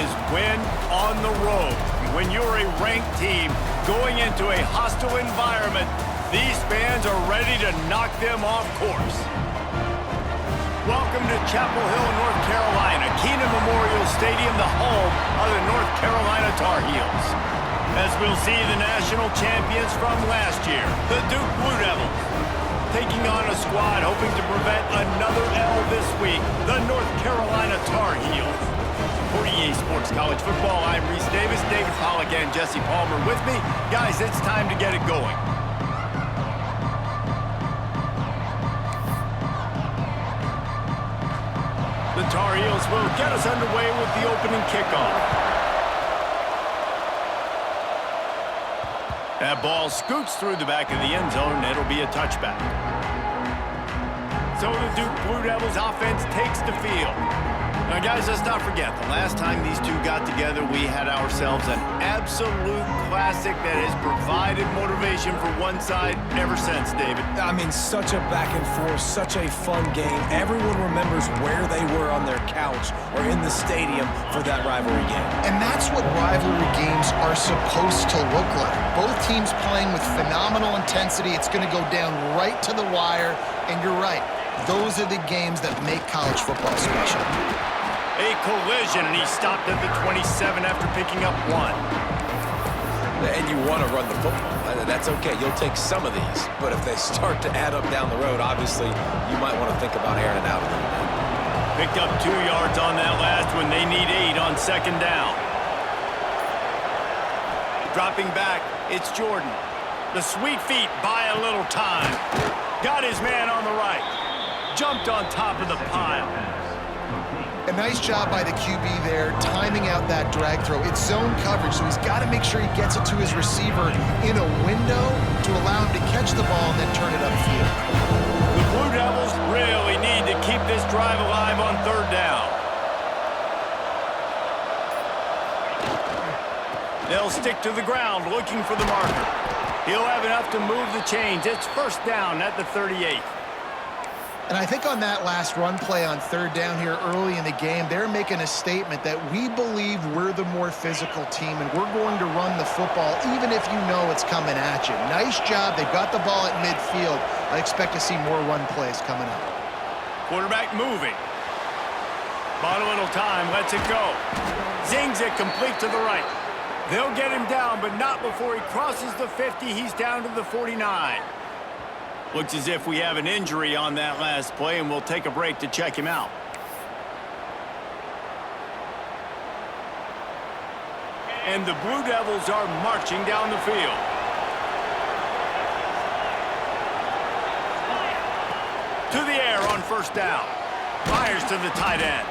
is win on the road. When you're a ranked team going into a hostile environment, these fans are ready to knock them off course. Welcome to Chapel Hill, North Carolina, Keenan Memorial Stadium, the home of the North Carolina Tar Heels. As we'll see the national champions from last year, the Duke Blue Devils, taking on a squad hoping to prevent another L this week, the North Carolina Tar Heels. For EA Sports College Football, I'm Reese Davis, David Pollack, and Jesse Palmer with me. Guys, it's time to get it going. The Tar Heels will get us underway with the opening kickoff. That ball scoots through the back of the end zone, and it'll be a touchback. So the Duke Blue Devils offense takes the field. Now, guys, let's not forget, the last time these two got together, we had ourselves an absolute classic that has provided motivation for one side ever since, David. I mean, such a back and forth, such a fun game. Everyone remembers where they were on their couch or in the stadium for that rivalry game. And that's what rivalry games are supposed to look like. Both teams playing with phenomenal intensity. It's going to go down right to the wire, and you're right. Those are the games that make college football special. A collision, and he stopped at the 27 after picking up one. And you want to run the football. That's okay. You'll take some of these. But if they start to add up down the road, obviously, you might want to think about airing it out a little bit. Picked up 2 yards on that last one. They need 8 on second down. Dropping back, it's Jordan. The sweet feet buy a little time. Got his man on the right. Jumped on top of the pile. A nice job by the QB there, timing out that drag throw. It's zone coverage, so he's got to make sure he gets it to his receiver in a window to allow him to catch the ball and then turn it upfield. The Blue Devils really need to keep this drive alive on third down. They'll stick to the ground looking for the marker. He'll have enough to move the chains. It's first down at the 38. And I think on that last run play on third down here early in the game, they're making a statement that we believe we're the more physical team and we're going to run the football even if you know it's coming at you. Nice job. They've got the ball at midfield. I expect to see more run plays coming up. Quarterback moving. Bought a little time. Lets it go. Zings it complete to the right. They'll get him down, but not before he crosses the 50. He's down to the 49. Looks as if we have an injury on that last play, and we'll take a break to check him out. And the Blue Devils are marching down the field. To the air on first down. Fires to the tight end.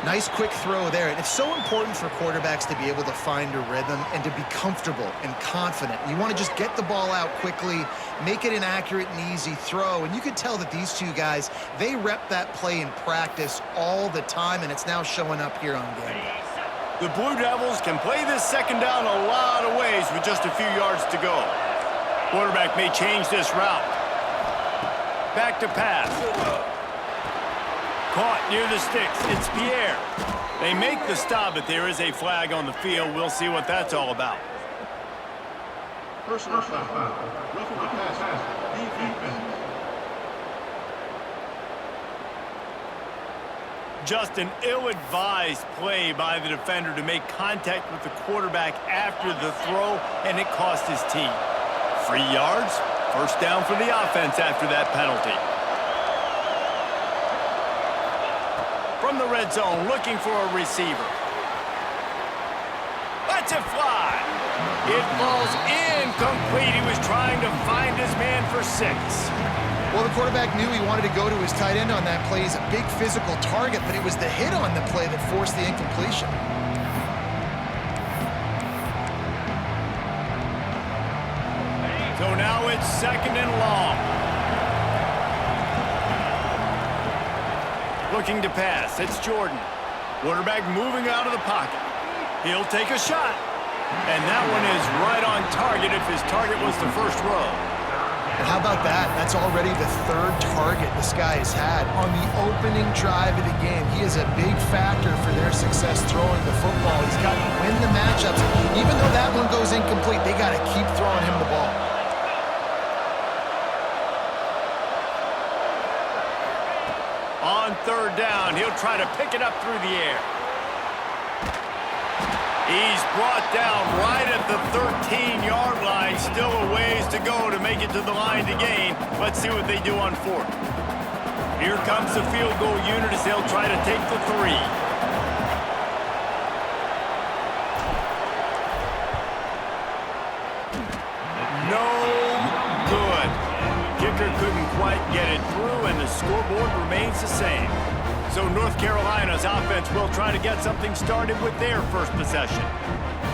Nice quick throw there. And it's so important for quarterbacks to be able to find a rhythm and to be comfortable and confident. You want to just get the ball out quickly, make it an accurate and easy throw. And you can tell that these two guys, they rep that play in practice all the time, and it's now showing up here on game day. The Blue Devils can play this second down a lot of ways with just a few yards to go. Quarterback may change this route. Back to pass. Caught near the sticks. It's Pierre. They make the stop, but there is a flag on the field. We'll see what that's all about. Personal foul. Roughing the passer. Defense. Just an ill-advised play by the defender to make contact with the quarterback after the throw, and it cost his team. 3 yards, first down for the offense after that penalty. From the red zone, looking for a receiver. Lets it fly. It falls incomplete. He was trying to find his man for 6. Well, the quarterback knew he wanted to go to his tight end on that play. He's a big physical target, but it was the hit on the play that forced the incompletion. So now it's second and long. Looking to pass. It's Jordan. Quarterback moving out of the pocket. He'll take a shot. And that one is right on target if his target was the first row. And how about that? That's already the third target this guy has had on the opening drive of the game. He is a big factor for their success throwing the football. He's got to win the matchups. Even though that one goes incomplete, they got to keep throwing him the ball. On third down, he'll try to pick it up through the air. He's brought down right at the 13-yard line. Still a ways to go to make it to the line to gain. Let's see what they do on fourth. Here comes the field goal unit as they'll try to take the 3. No good. Kicker couldn't quite get it through, and the scoreboard remains the same. So North Carolina's offense will try to get something started with their first possession.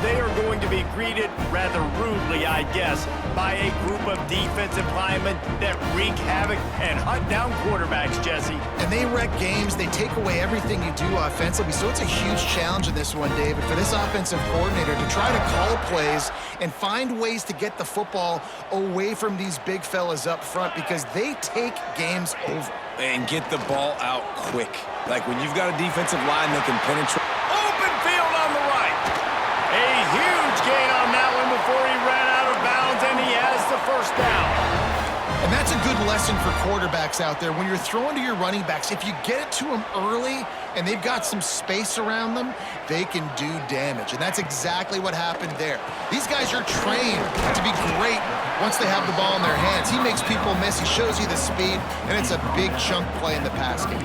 They are going to be greeted rather rudely, I guess, by a group of defensive linemen that wreak havoc and hunt down quarterbacks, Jesse. And they wreck games. They take away everything you do offensively. So it's a huge challenge in this one, David, for this offensive coordinator to try to call plays and find ways to get the football away from these big fellas up front because they take games over. And get the ball out quick. Like when you've got a defensive line that can penetrate. Open field on the right. A huge gain on that one before he ran out of bounds, and he has the first down. And that's a good lesson for quarterbacks out there. When you're throwing to your running backs, if you get it to them early and they've got some space around them, they can do damage. And that's exactly what happened there. These guys are trained to be great once they have the ball in their hands. He makes people miss. He shows you the speed, and it's a big chunk play in the pass game.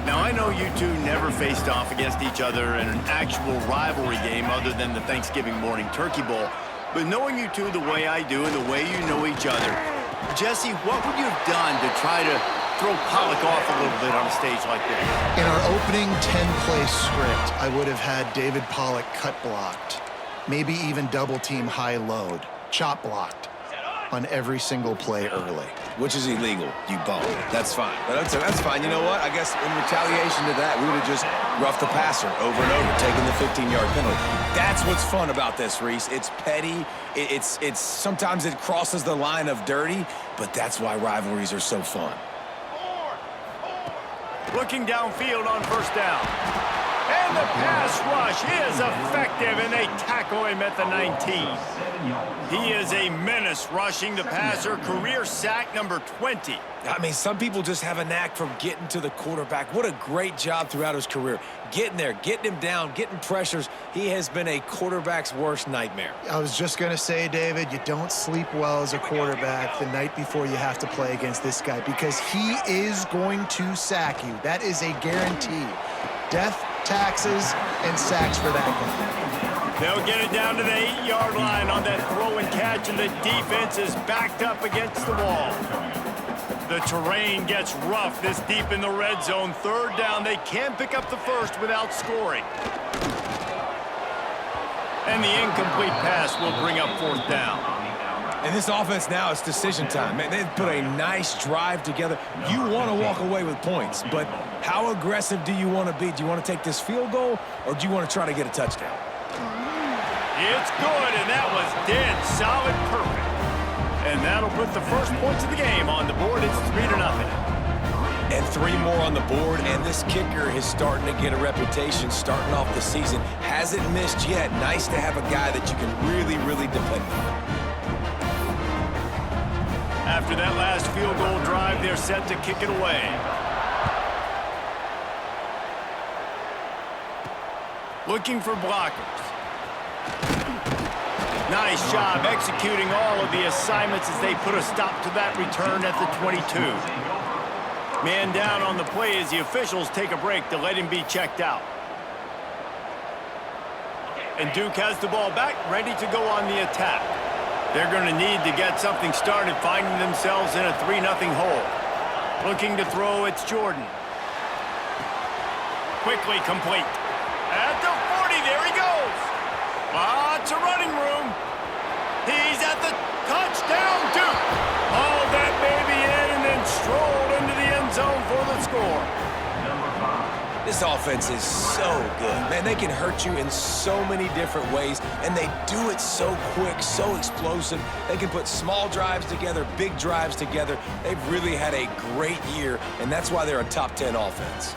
Now, I know you two never faced off against each other in an actual rivalry game other than the Thanksgiving morning Turkey Bowl. But knowing you two the way I do and the way you know each other, Jesse, what would you have done to try to throw Pollock off a little bit on a stage like this? In our opening 10-play script, I would have had David Pollock cut blocked, maybe even double-team high load, chop blocked on every single play early. Which is illegal, you bum. That's fine. But that's fine. You know what? I guess in retaliation to that, we would have just roughed the passer over and over, taking the 15-yard penalty. That's what's fun about this, Reese. It's petty. It's sometimes it crosses the line of dirty, but that's why rivalries are so fun. Looking downfield on first down. And the pass rush is effective, and they tackle him at the 19. He is a menace rushing the passer, career sack number 20. I mean, some people just have a knack for getting to the quarterback. What a great job throughout his career. Getting there, getting him down, getting pressures. He has been a quarterback's worst nightmare. I was just going to say, David, you don't sleep well as a quarterback the night before you have to play against this guy because he is going to sack you. That is a guarantee. Death, taxes, and sacks for that guy. They'll get it down to the 8-yard line on that throw and catch, and the defense is backed up against the wall. The terrain gets rough this deep in the red zone. Third down, they can pick up the first without scoring. And the incomplete pass will bring up fourth down. And this offense now, it's decision time. Man, they've put a nice drive together. You want to walk away with points, but how aggressive do you want to be? Do you want to take this field goal, or do you want to try to get a touchdown? It's good, and that was dead solid perfect. And that'll put the first points of the game on the board. It's 3-0. And 3 more on the board, and this kicker is starting to get a reputation starting off the season. Hasn't missed yet. Nice to have a guy that you can really, really depend on. After that last field goal drive, they're set to kick it away. Looking for blockers. Nice job executing all of the assignments as they put a stop to that return at the 22. Man down on the play as the officials take a break to let him be checked out. And Duke has the ball back, ready to go on the attack. They're going to need to get something started, finding themselves in a 3-0 hole. Looking to throw, it's Jordan. Quickly complete. At the 40, there he goes. Lots of running room. He's at the touchdown, Duke. Hauled that baby in and then strolled into the end zone for the score. This offense is so good. Man, they can hurt you in so many different ways, and they do it so quick, so explosive. They can put small drives together, big drives together. They've really had a great year, and that's why they're a top 10 offense.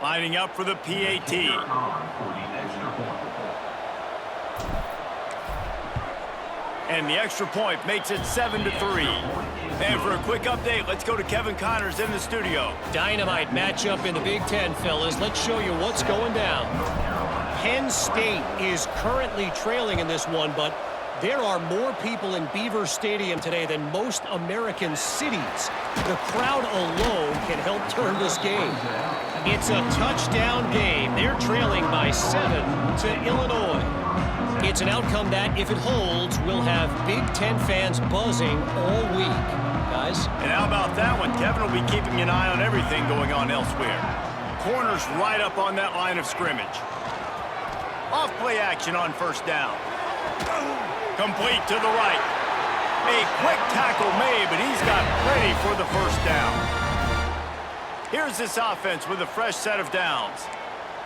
Lining up for the PAT. And the extra point makes it 7-3. And for a quick update, let's go to Kevin Connors in the studio. Dynamite matchup in the Big Ten, fellas. Let's show you what's going down. Penn State is currently trailing in this one, but there are more people in Beaver Stadium today than most American cities. The crowd alone can help turn this game. It's a touchdown game. They're trailing by 7 to Illinois. It's an outcome that, if it holds, will have Big Ten fans buzzing all week. Guys? And how about that one? Kevin will be keeping an eye on everything going on elsewhere. Corners right up on that line of scrimmage. Off play action on first down. Complete to the right. A quick tackle made, but he's got plenty for the first down. Here's this offense with a fresh set of downs.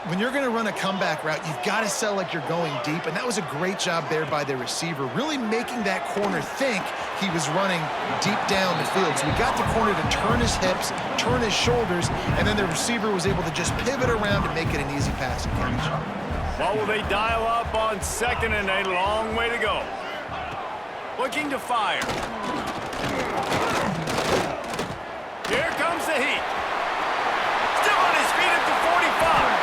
When you're going to run a comeback route, you've got to sell like you're going deep, and that was a great job there by the receiver, really making that corner think he was running deep down the field. So we got the corner to turn his hips, turn his shoulders, and then the receiver was able to just pivot around and make it an easy passing catch. What will they dial up on second and a long way to go? Looking to fire. Here comes the heat. Still on his feet at the 45.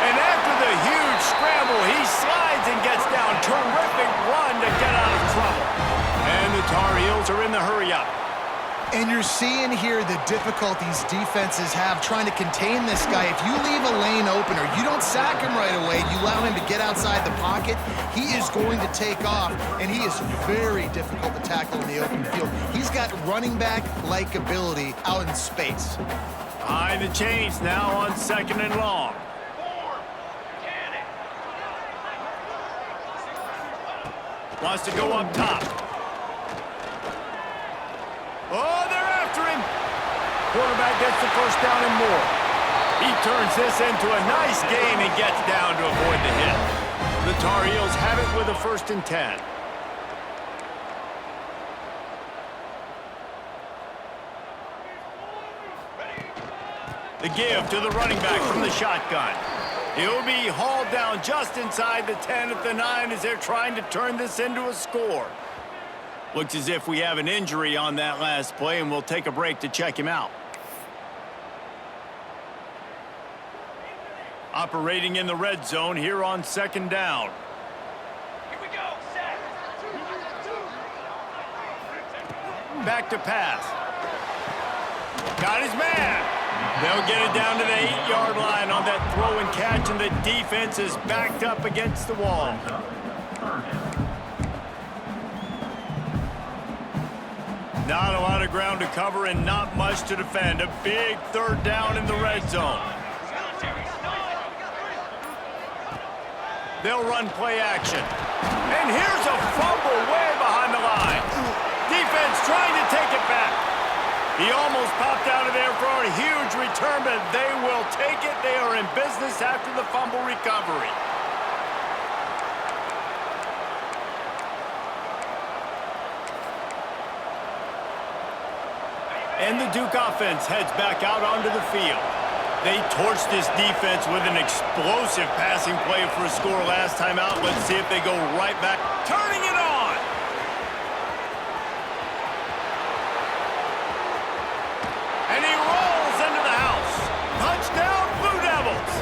And after the huge scramble, he slides and gets down. Terrific run to get out of trouble. And the Tar Heels are in the hurry-up. And you're seeing here the difficulties defenses have trying to contain this guy. If you leave a lane open or you don't sack him right away, you allow him to get outside the pocket, he is going to take off, and he is very difficult to tackle in the open field. He's got running back-like ability out in space. Behind the chains now on second and long. Wants to go up top. Oh, they're after him. Quarterback gets the first down and more. He turns this into a nice gain and gets down to avoid the hit. The Tar Heels have it with a 1st and 10. The give to the running back from the shotgun. He'll be hauled down just inside the 10 at the 9 as they're trying to turn this into a score. Looks as if we have an injury on that last play, and we'll take a break to check him out. Operating in the red zone here on second down. Here we go, set. Back to pass. Got his man. They'll get it down to the 8-yard line on that throw and catch, and the defense is backed up against the wall. Not a lot of ground to cover and not much to defend. A big 3rd down in the red zone. They'll run play action. And here's a fumble way behind the line. Defense trying to take it back. He almost popped out of there for a huge return, but they will take it. They are in business after the fumble recovery. And the Duke offense heads back out onto the field. They torched this defense with an explosive passing play for a score last time out. Let's see if they go right back. Turning it on! And he rolls into the house. Touchdown, Blue Devils!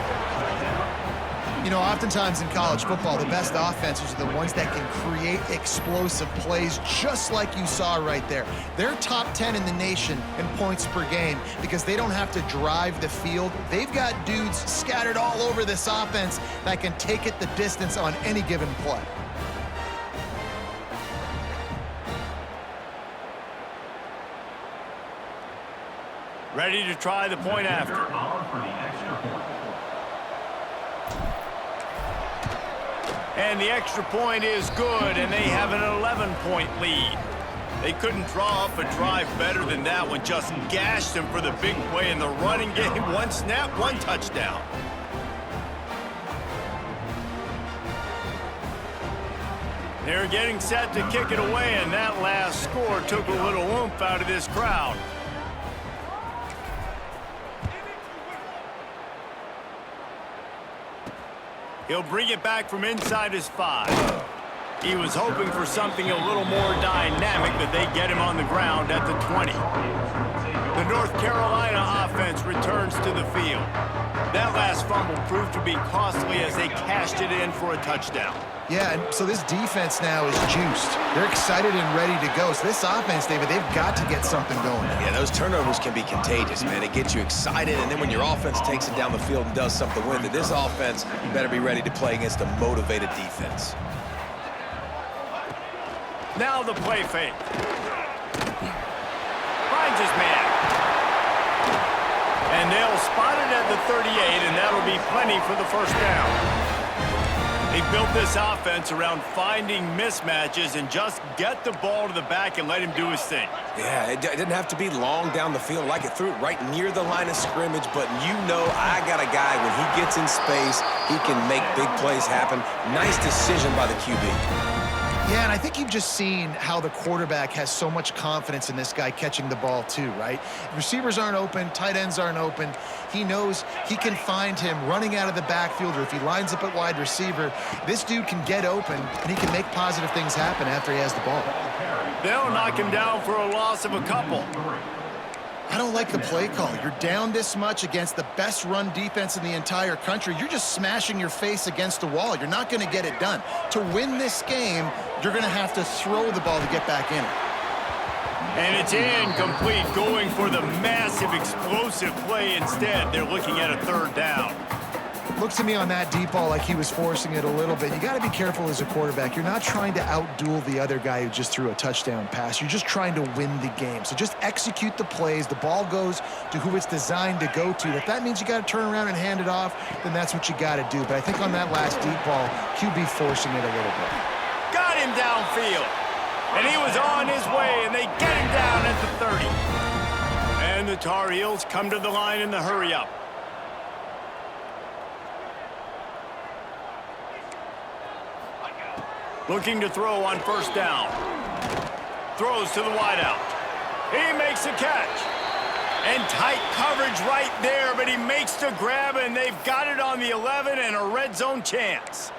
You know, oftentimes in college football, the best offenses are the ones that can create explosive plays, just like you saw right there. They're top 10 in the nation in points per game because they don't have to drive the field. They've got dudes scattered all over this offense that can take it the distance on any given play. Ready to try the point after. And the extra point is good, and they have an 11-point lead. They couldn't draw up a drive better than that one. Just gashed them for the big play in the running game. One snap, one touchdown. They're getting set to kick it away, and that last score took a little oomph out of this crowd. He'll bring it back from inside his 5. He was hoping for something a little more dynamic, but they get him on the ground at the 20. The North Carolina offense returns to the field. That last fumble proved to be costly as they cashed it in for a touchdown. Yeah, and so this defense now is juiced. They're excited and ready to go. So this offense, David, they've got to get something going. Yeah, those turnovers can be contagious, man. It gets you excited, and then when your offense takes it down the field and does something with it, this offense better be ready to play against a motivated defense. Now the play fake. Finds his man. And they'll spot it at the 38, and that'll be plenty for the first down. They built this offense around finding mismatches and just get the ball to the back and let him do his thing. Yeah, it didn't have to be long down the field. Like it threw it right near the line of scrimmage, but you know I got a guy, when he gets in space, he can make big plays happen. Nice decision by the QB. Yeah, and I think you've just seen how the quarterback has so much confidence in this guy catching the ball too, right? Receivers aren't open, tight ends aren't open. He knows he can find him running out of the backfield, or if he lines up at wide receiver, this dude can get open and he can make positive things happen after he has the ball. They'll knock him down for a loss of a couple. I don't like the play call. You're down this much against the best run defense in the entire country. You're just smashing your face against the wall. You're not going to get it done. To win this game, you're going to have to throw the ball to get back in it. And it's incomplete, going for the massive explosive play instead. They're looking at a third down. Looks to me on that deep ball like he was forcing it a little bit. You got to be careful as a quarterback. You're not trying to outduel the other guy who just threw a touchdown pass. You're just trying to win the game. So just execute the plays. The ball goes to who it's designed to go to. If that means you got to turn around and hand it off, then that's what you got to do. But I think on that last deep ball, QB forcing it a little bit. Got him downfield. And he was on his way, and they get him down at the 30. And the Tar Heels come to the line in the hurry-up. Looking to throw on first down. Throws to the wideout. He makes a catch. And tight coverage right there, but he makes the grab, and they've got it on the 11 and a red zone chance.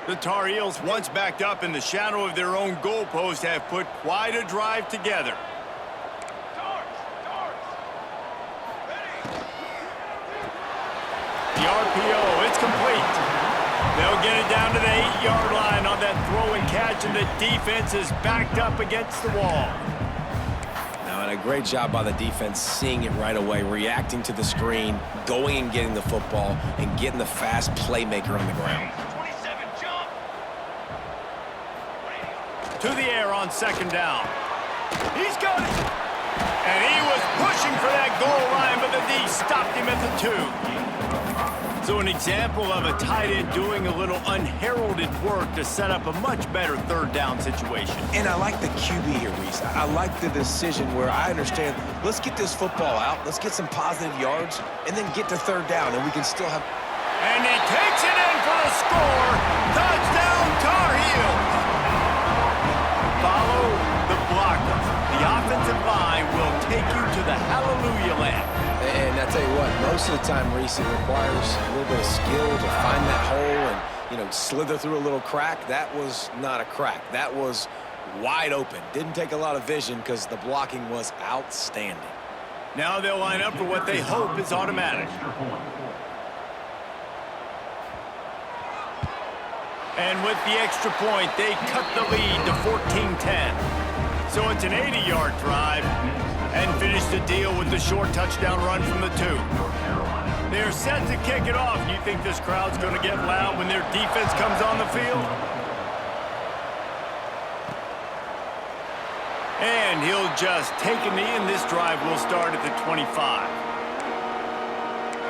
The Tar Heels, once backed up in the shadow of their own goalpost, have put quite a drive together. The RPO, it's complete. They'll get it down to the 8-yard line on that throw and catch, and the defense is backed up against the wall. Now, and a great job by the defense seeing it right away, reacting to the screen, going and getting the football, and getting the fast playmaker on the ground. To the air on second down. He's got it. And he was pushing for that goal line, but the D stopped him at the 2. So an example of a tight end doing a little unheralded work to set up a much better third down situation. And I like the QB here, Reese. I like the decision where I understand, let's get this football out, let's get some positive yards, and then get to third down, and we can still have... And he takes it in for the score. Touchdown, Tar Heels. Follow the blocker. The offensive line will take you to the hallelujah land. And I tell you what, most of the time, Reese, it requires a little bit of skill to find that hole and, you know, slither through a little crack. That was not a crack. That was wide open. Didn't take a lot of vision because the blocking was outstanding. Now they'll line up for what they hope is automatic. And with the extra point, they cut the lead to 14-10. So it's an 80-yard drive, and finish the deal with the short touchdown run from the 2. They're set to kick it off. You think this crowd's going to get loud when their defense comes on the field? And he'll just take a knee, and this drive will start at the 25.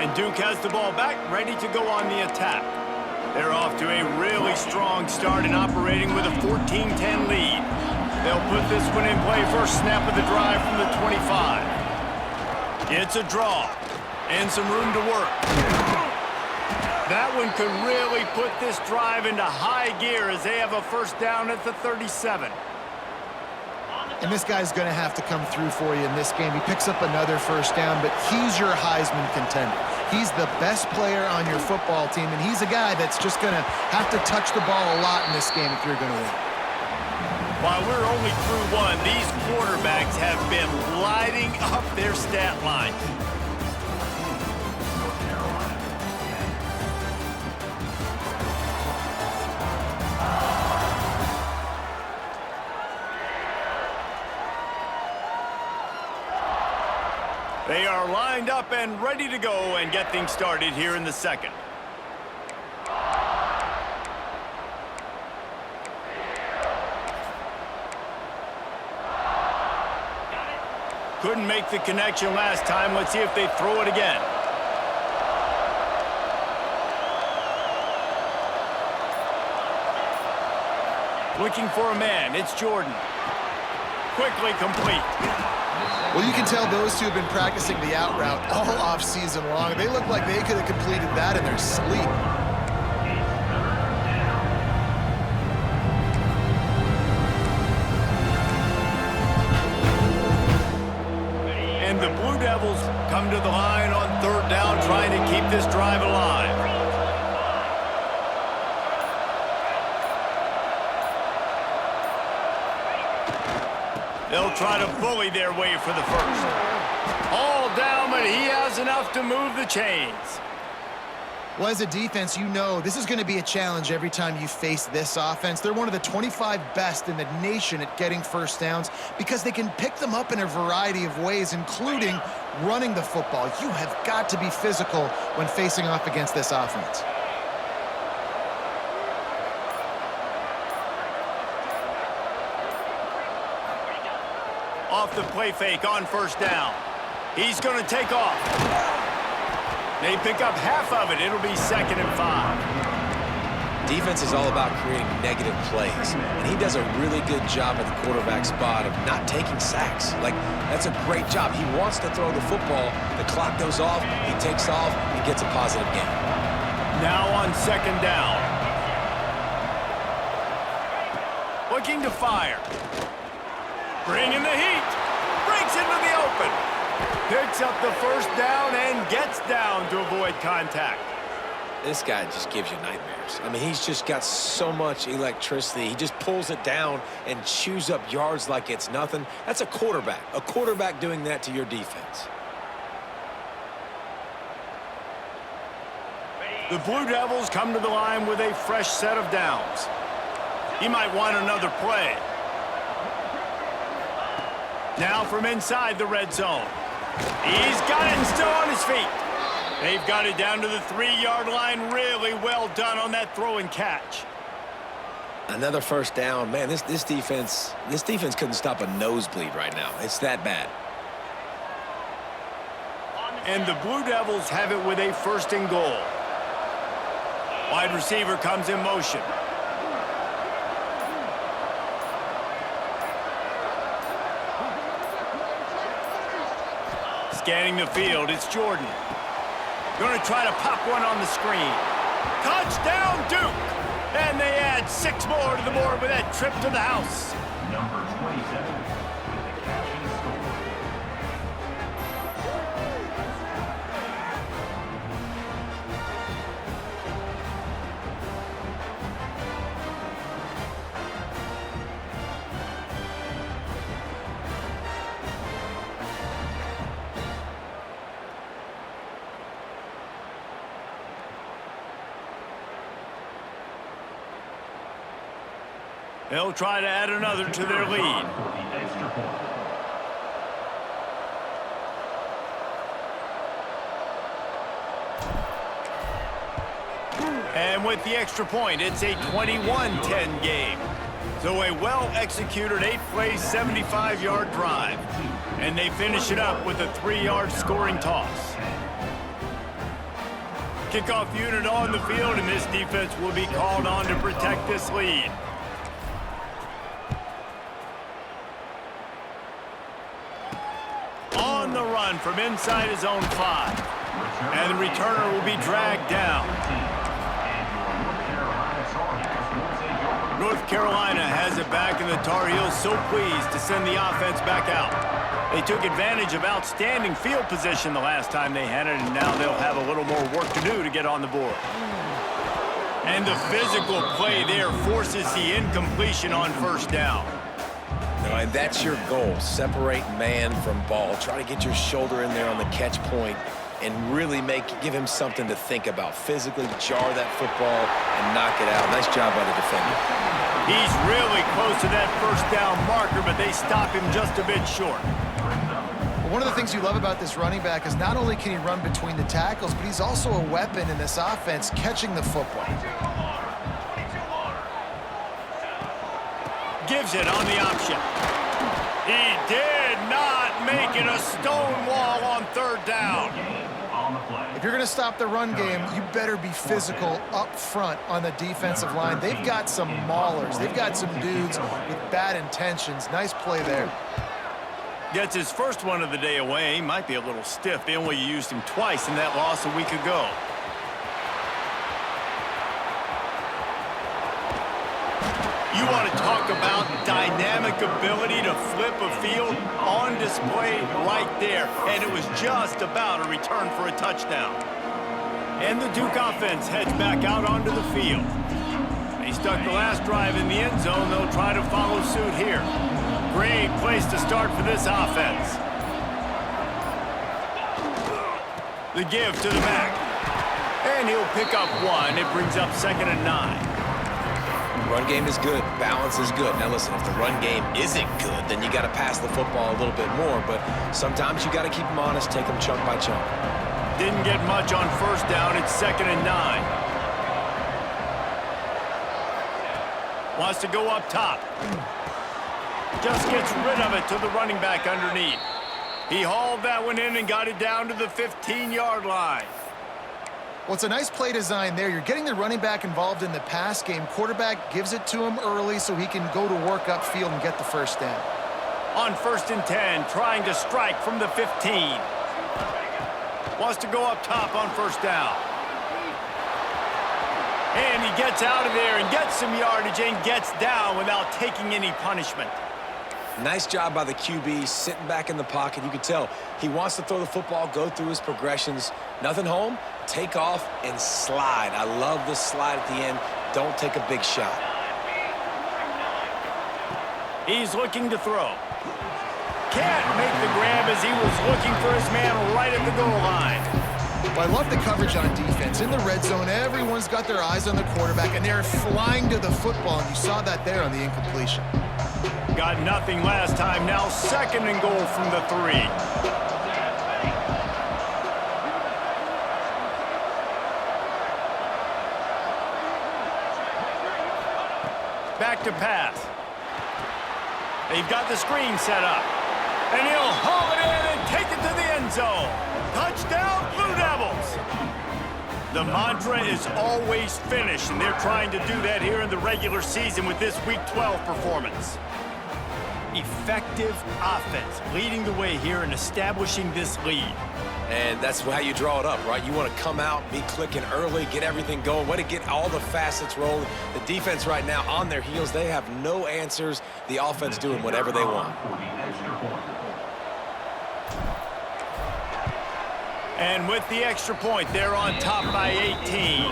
And Duke has the ball back, ready to go on the attack. They're off to a really strong start and operating with a 14-10 lead. They'll put this one in play first snap of the drive from the 25. It's a draw and some room to work. That one could really put this drive into high gear as they have a first down at the 37. And this guy's going to have to come through for you in this game. He picks up another first down, but he's your Heisman contender. He's the best player on your football team, and he's a guy that's just going to have to touch the ball a lot in this game if you're going to win. While we're only through one, these quarterbacks have been lighting up their stat line. They are lined up and ready to go and get things started here in the second. Couldn't make the connection last time. Let's see if they throw it again. Looking for a man. It's Jordan. Quickly complete. Well, you can tell those two have been practicing the out route all off season long. They look like they could have completed that in their sleep. And the Blue Devils come to the line on third down, trying to keep this drive alive. They'll try to bully their way for the first. All down, but he has enough to move the chains. Well, as a defense, you know this is going to be a challenge every time you face this offense. They're one of the 25 best in the nation at getting first downs because they can pick them up in a variety of ways, including running the football. You have got to be physical when facing off against this offense. Off the play fake on first down. He's going to take off. They pick up half of it. It'll be 2nd and 5. Defense is all about creating negative plays, and he does a really good job at the quarterback spot of not taking sacks. Like, that's a great job. He wants to throw the football. The clock goes off. He takes off. He gets a positive gain. Now on 2nd down. Looking to fire. Bringing the heat. Breaks into the open. Picks up the first down and gets down to avoid contact. This guy just gives you nightmares. I mean, he's just got so much electricity. He just pulls it down and chews up yards like it's nothing. That's a quarterback. A quarterback doing that to your defense. The Blue Devils come to the line with a fresh set of downs. He might want another play. Now from inside the red zone. He's got it and still on his feet. They've got it down to the 3-yard line. Really well done on that throw and catch. Another first down. Man, this defense couldn't stop a nosebleed right now. It's that bad. And the Blue Devils have it with a 1st and goal. Wide receiver comes in motion. Scanning the field, it's Jordan. Going to try to pop one on the screen. Touchdown, Duke! And they add 6 more to the board with that trip to the house. Number 27 with the catch and score. They'll try to add another to their lead. The extra point. And with the extra point, it's a 21-10 game. So a well-executed 8-play, 75-yard drive. And they finish it up with a 3-yard scoring toss. Kickoff unit on the field, and this defense will be called on to protect this lead. On the run from inside his own 5. And the returner will be dragged down. North Carolina has it back, and the Tar Heels so pleased to send the offense back out. They took advantage of outstanding field position the last time they had it, and now they'll have a little more work to do to get on the board. And the physical play there forces the incompletion on first down. And that's your goal. Separate man from ball. Try to get your shoulder in there on the catch point and really give him something to think about. Physically jar that football and knock it out. Nice job by the defender. He's really close to that first down marker, but they stop him just a bit short. One of the things you love about this running back is not only can he run between the tackles, but he's also a weapon in this offense catching the football. Gives it on the option. He did not make it a stone wall on third down. If you're going to stop the run game, you better be physical up front on the defensive line. They've got some maulers. They've got some dudes with bad intentions. Nice play there. Gets his first one of the day away. Might be a little stiff. They only used him twice in that loss a week ago. You want to talk about dynamic ability to flip a field on display right there. And it was just about a return for a touchdown. And the Duke offense heads back out onto the field. They stuck the last drive in the end zone. They'll try to follow suit here. Great place to start for this offense. The give to the back. And he'll pick up 1. It brings up 2nd and 9. Run game is good. Balance is good. Now listen, if the run game isn't good, then you got to pass the football a little bit more. But sometimes you got to keep them honest, take them chunk by chunk. Didn't get much on first down. It's 2nd and 9. Wants to go up top. Just gets rid of it to the running back underneath. He hauled that one in and got it down to the 15-yard line. Well, it's a nice play design there. You're getting the running back involved in the pass game. Quarterback gives it to him early so he can go to work upfield and get the first down. On 1st and 10, trying to strike from the 15. Wants to go up top on first down. And he gets out of there and gets some yardage and gets down without taking any punishment. Nice job by the QB, sitting back in the pocket. You can tell he wants to throw the football, go through his progressions. Nothing home, take off, and slide. I love the slide at the end. Don't take a big shot. He's looking to throw. Can't make the grab as he was looking for his man right at the goal line. Well, I love the coverage on defense. In the red zone, everyone's got their eyes on the quarterback, and they're flying to the football, and you saw that there on the incompletion. Got nothing last time. Now 2nd and goal from the 3. Back to pass. They've got the screen set up. And he'll haul it in and take it to the end zone. Touchdown, Blue Devils. The mantra is always finish, and they're trying to do that here in the regular season with this Week 12 performance. Effective offense leading the way here and establishing this lead. And that's how you draw it up, right? You want to come out, be clicking early, get everything going, way to get all the facets rolling. The defense right now on their heels, they have no answers. The offense doing whatever they want. And with the extra point, they're on top by 18.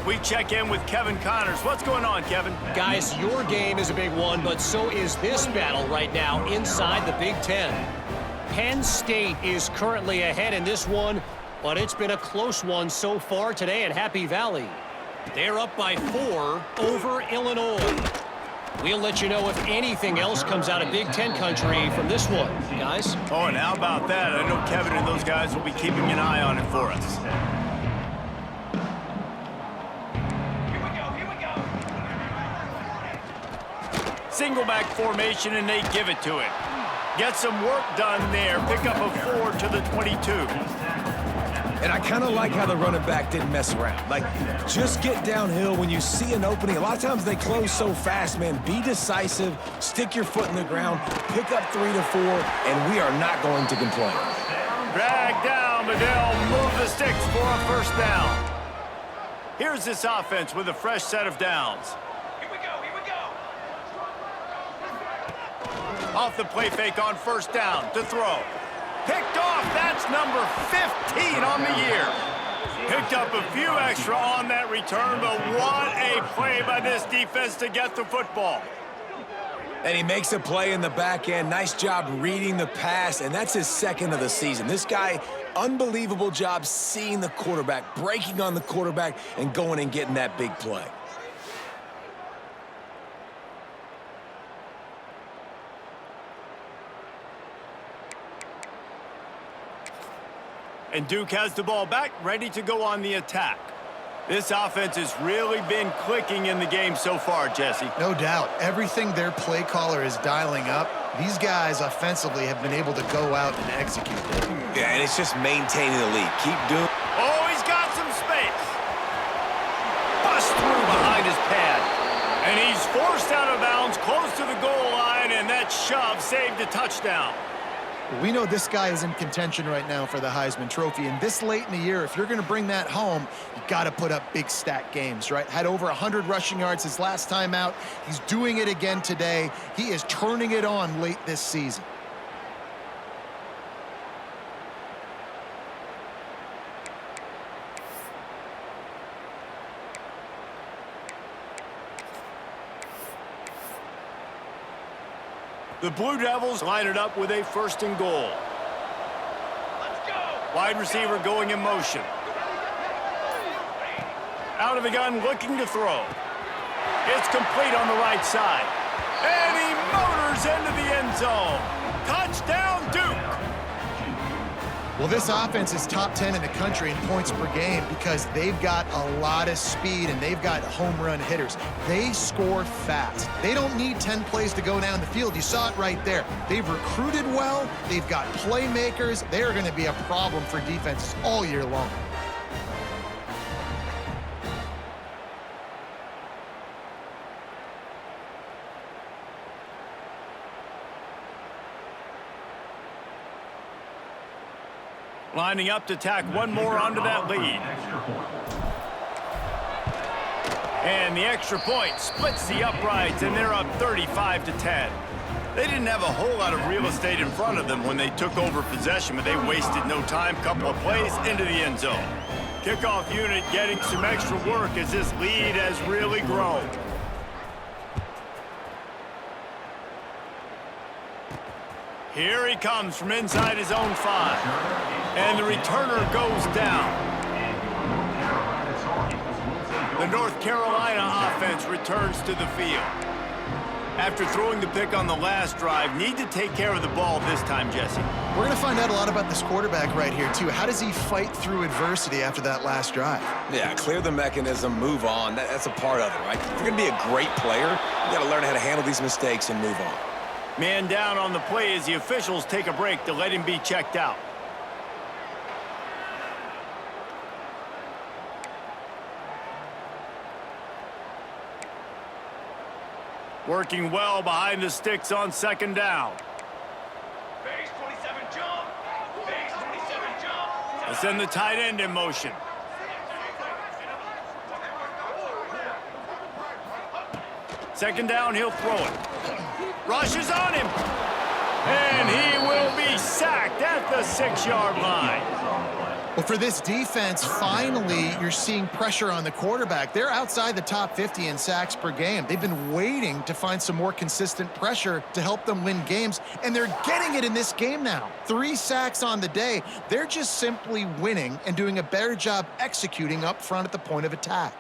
We check in with Kevin Connors. What's going on, Kevin? Guys, your game is a big one, but so is this battle right now inside the Big Ten. Penn State is currently ahead in this one, but it's been a close one so far today at Happy Valley. They're up by 4 over Illinois. We'll let you know if anything else comes out of Big Ten country from this one, guys. Oh, and how about that? I know Kevin and those guys will be keeping an eye on it for us. Single back formation, and they give it to him. Get some work done there. Pick up a 4 to the 22. And I kind of like how the running back didn't mess around. Like, just get downhill when you see an opening. A lot of times they close so fast, man. Be decisive, stick your foot in the ground, pick up 3 to 4, and we are not going to complain. Drag down, but they'll move the sticks for a first down. Here's this offense with a fresh set of downs. Here we go, here we go. Off the play fake on first down to throw. Picked off, that's number 15 on the year. Picked up a few extra on that return, but what a play by this defense to get the football. And he makes a play in the back end. Nice job reading the pass, and that's his second of the season. This guy, unbelievable job seeing the quarterback, breaking on the quarterback, and going and getting that big play. And Duke has the ball back, ready to go on the attack. This offense has really been clicking in the game so far, Jesse. No doubt. Everything their play caller is dialing up, these guys offensively have been able to go out and execute it. Yeah, and it's just maintaining the lead. Keep doing. Oh, he's got some space. Bust through behind his pad. And he's forced out of bounds close to the goal line, and that shove saved a touchdown. We know this guy is in contention right now for the Heisman Trophy, and this late in the year, if you're going to bring that home, you got to put up big stat games, right? Had over 100 rushing yards his last time out. He's doing it again today. He is turning it on late this season. The Blue Devils line it up with a first and goal. Let's go. Wide receiver going in motion. Out of the gun, looking to throw. It's complete on the right side. And he motors into the end zone. Touchdown, Duke. Well, this offense is top 10 in the country in points per game because they've got a lot of speed and they've got home run hitters. They score fast. They don't need 10 plays to go down the field. You saw it right there. They've recruited well. They've got playmakers. They are going to be a problem for defenses all year long. Lining up to tack one more onto that lead. And the extra point splits the uprights, and they're up 35-10. They didn't have a whole lot of real estate in front of them when they took over possession, but they wasted no time. Couple of plays into the end zone. Kickoff unit getting some extra work as this lead has really grown. Here he comes from inside his own 5. And the returner goes down. The North Carolina offense returns to the field. After throwing the pick on the last drive, need to take care of the ball this time, Jesse. We're going to find out a lot about this quarterback right here, too. How does he fight through adversity after that last drive? Yeah, clear the mechanism, move on. That's a part of it, right? If you're going to be a great player, you got to learn how to handle these mistakes and move on. Man down on the play as the officials take a break to let him be checked out. Working well behind the sticks on second down. Base 27 jump. Base 27 jump. They send the tight end in motion. Second down, he'll throw it. Rushes on him. And he will be sacked at the 6-yard line. Well, for this defense, finally, you're seeing pressure on the quarterback. They're outside the top 50 in sacks per game. They've been waiting to find some more consistent pressure to help them win games, and they're getting it in this game now. 3 sacks on the day. They're just simply winning and doing a better job executing up front at the point of attack.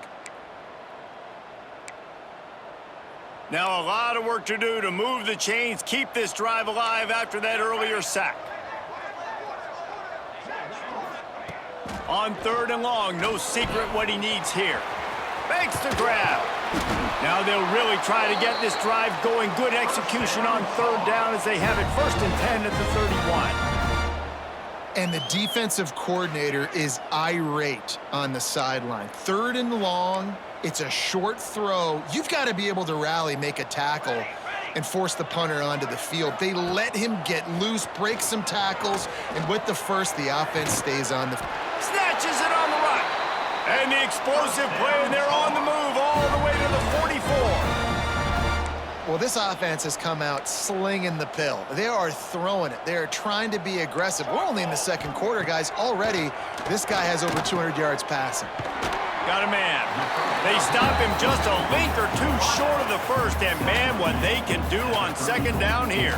Now a lot of work to do to move the chains, keep this drive alive after that earlier sack. On 3rd and long, no secret what he needs here. Makes the grab. Now they'll really try to get this drive going. Good execution on third down as they have it 1st and 10 at the 31. And the defensive coordinator is irate on the sideline. 3rd and long, it's a short throw. You've got to be able to rally, make a tackle, and force the punter onto the field. They let him get loose, break some tackles, and with the first, the offense stays on the... Snatches it on the right. And the explosive play, and they're on the move all the way to the 44. Well, this offense has come out slinging the pill. They are throwing it. They are trying to be aggressive. We're only in the 2nd quarter, guys. Already, this guy has over 200 yards passing. Got a man. They stop him just a link or two short of the first, and man, what they can do on 2nd down here.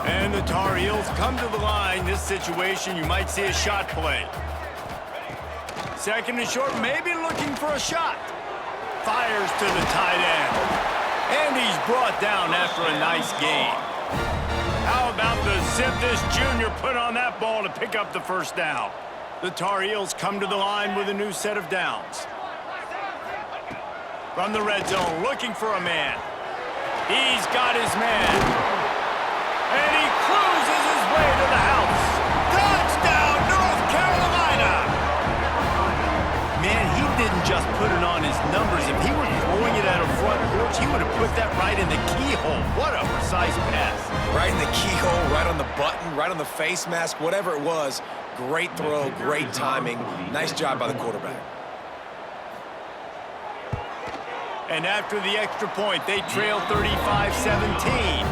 And the Tar Heels come to the line. This situation, you might see a shot play. 2nd and short, maybe looking for a shot. Fires to the tight end. And he's brought down after a nice gain. How about the zip this junior put on that ball to pick up the 1st down? The Tar Heels come to the line with a new set of downs. From the red zone, looking for a man. He's got his man. And he cruises his way to the house. Touchdown, North Carolina! Man, he didn't just put it on his numbers. If he were throwing it at a front porch, he would have put that right in the keyhole. What a precise pass. Right in the keyhole, right on the button, right on the face mask, whatever it was. Great throw, great timing. Nice job by the quarterback. And after the extra point, they trail 35-17.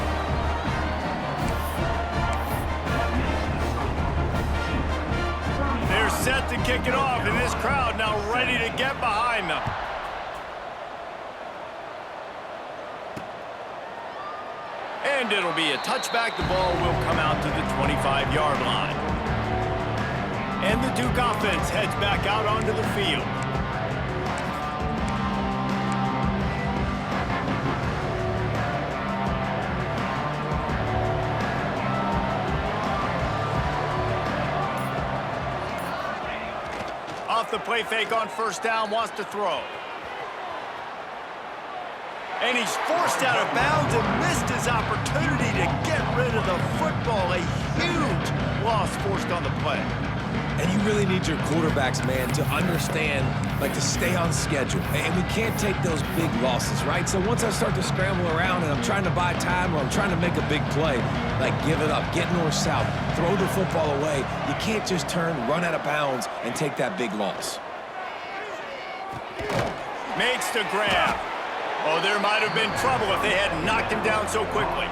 They're set to kick it off, and this crowd now ready to get behind them. And it'll be a touchback. The ball will come out to the 25-yard line. And the Duke offense heads back out onto the field. Off the play fake on 1st down, wants to throw. And he's forced out of bounds and missed his opportunity to get rid of the football. A huge loss forced on the play. And you really need your quarterbacks, man, to understand, like, to stay on schedule. And we can't take those big losses, right? So once I start to scramble around and I'm trying to buy time or I'm trying to make a big play, like, give it up, get north-south, throw the football away. You can't just turn, run out of bounds, and take that big loss. Makes the grab. Oh, there might have been trouble if they hadn't knocked him down so quickly.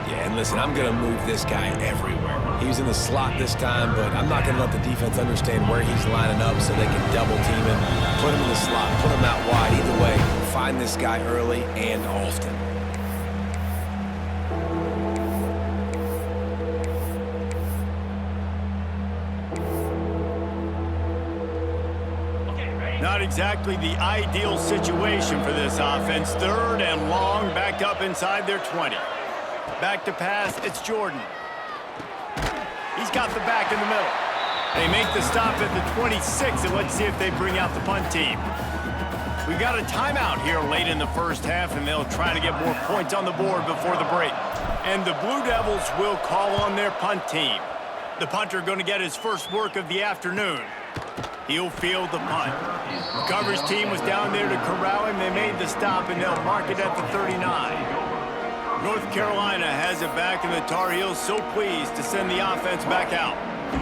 Yeah, and listen, I'm going to move this guy everywhere. He was in the slot this time, but I'm not going to let the defense understand where he's lining up so they can double team him, put him in the slot, put him out wide. Either way, find this guy early and often. Not exactly the ideal situation for this offense. 3rd and long, back up inside their 20. Back to pass, it's Jordan. He's got the back in the middle. They make the stop at the 26, and let's see if they bring out the punt team. We've got a timeout here late in the 1st half, and they'll try to get more points on the board before the break. And the Blue Devils will call on their punt team. The punter going to get his first work of the afternoon. He'll field the punt. The coverage team was down there to corral him. They made the stop, and they'll mark it at the 39. North Carolina has it back, and the Tar Heels so pleased to send the offense back out.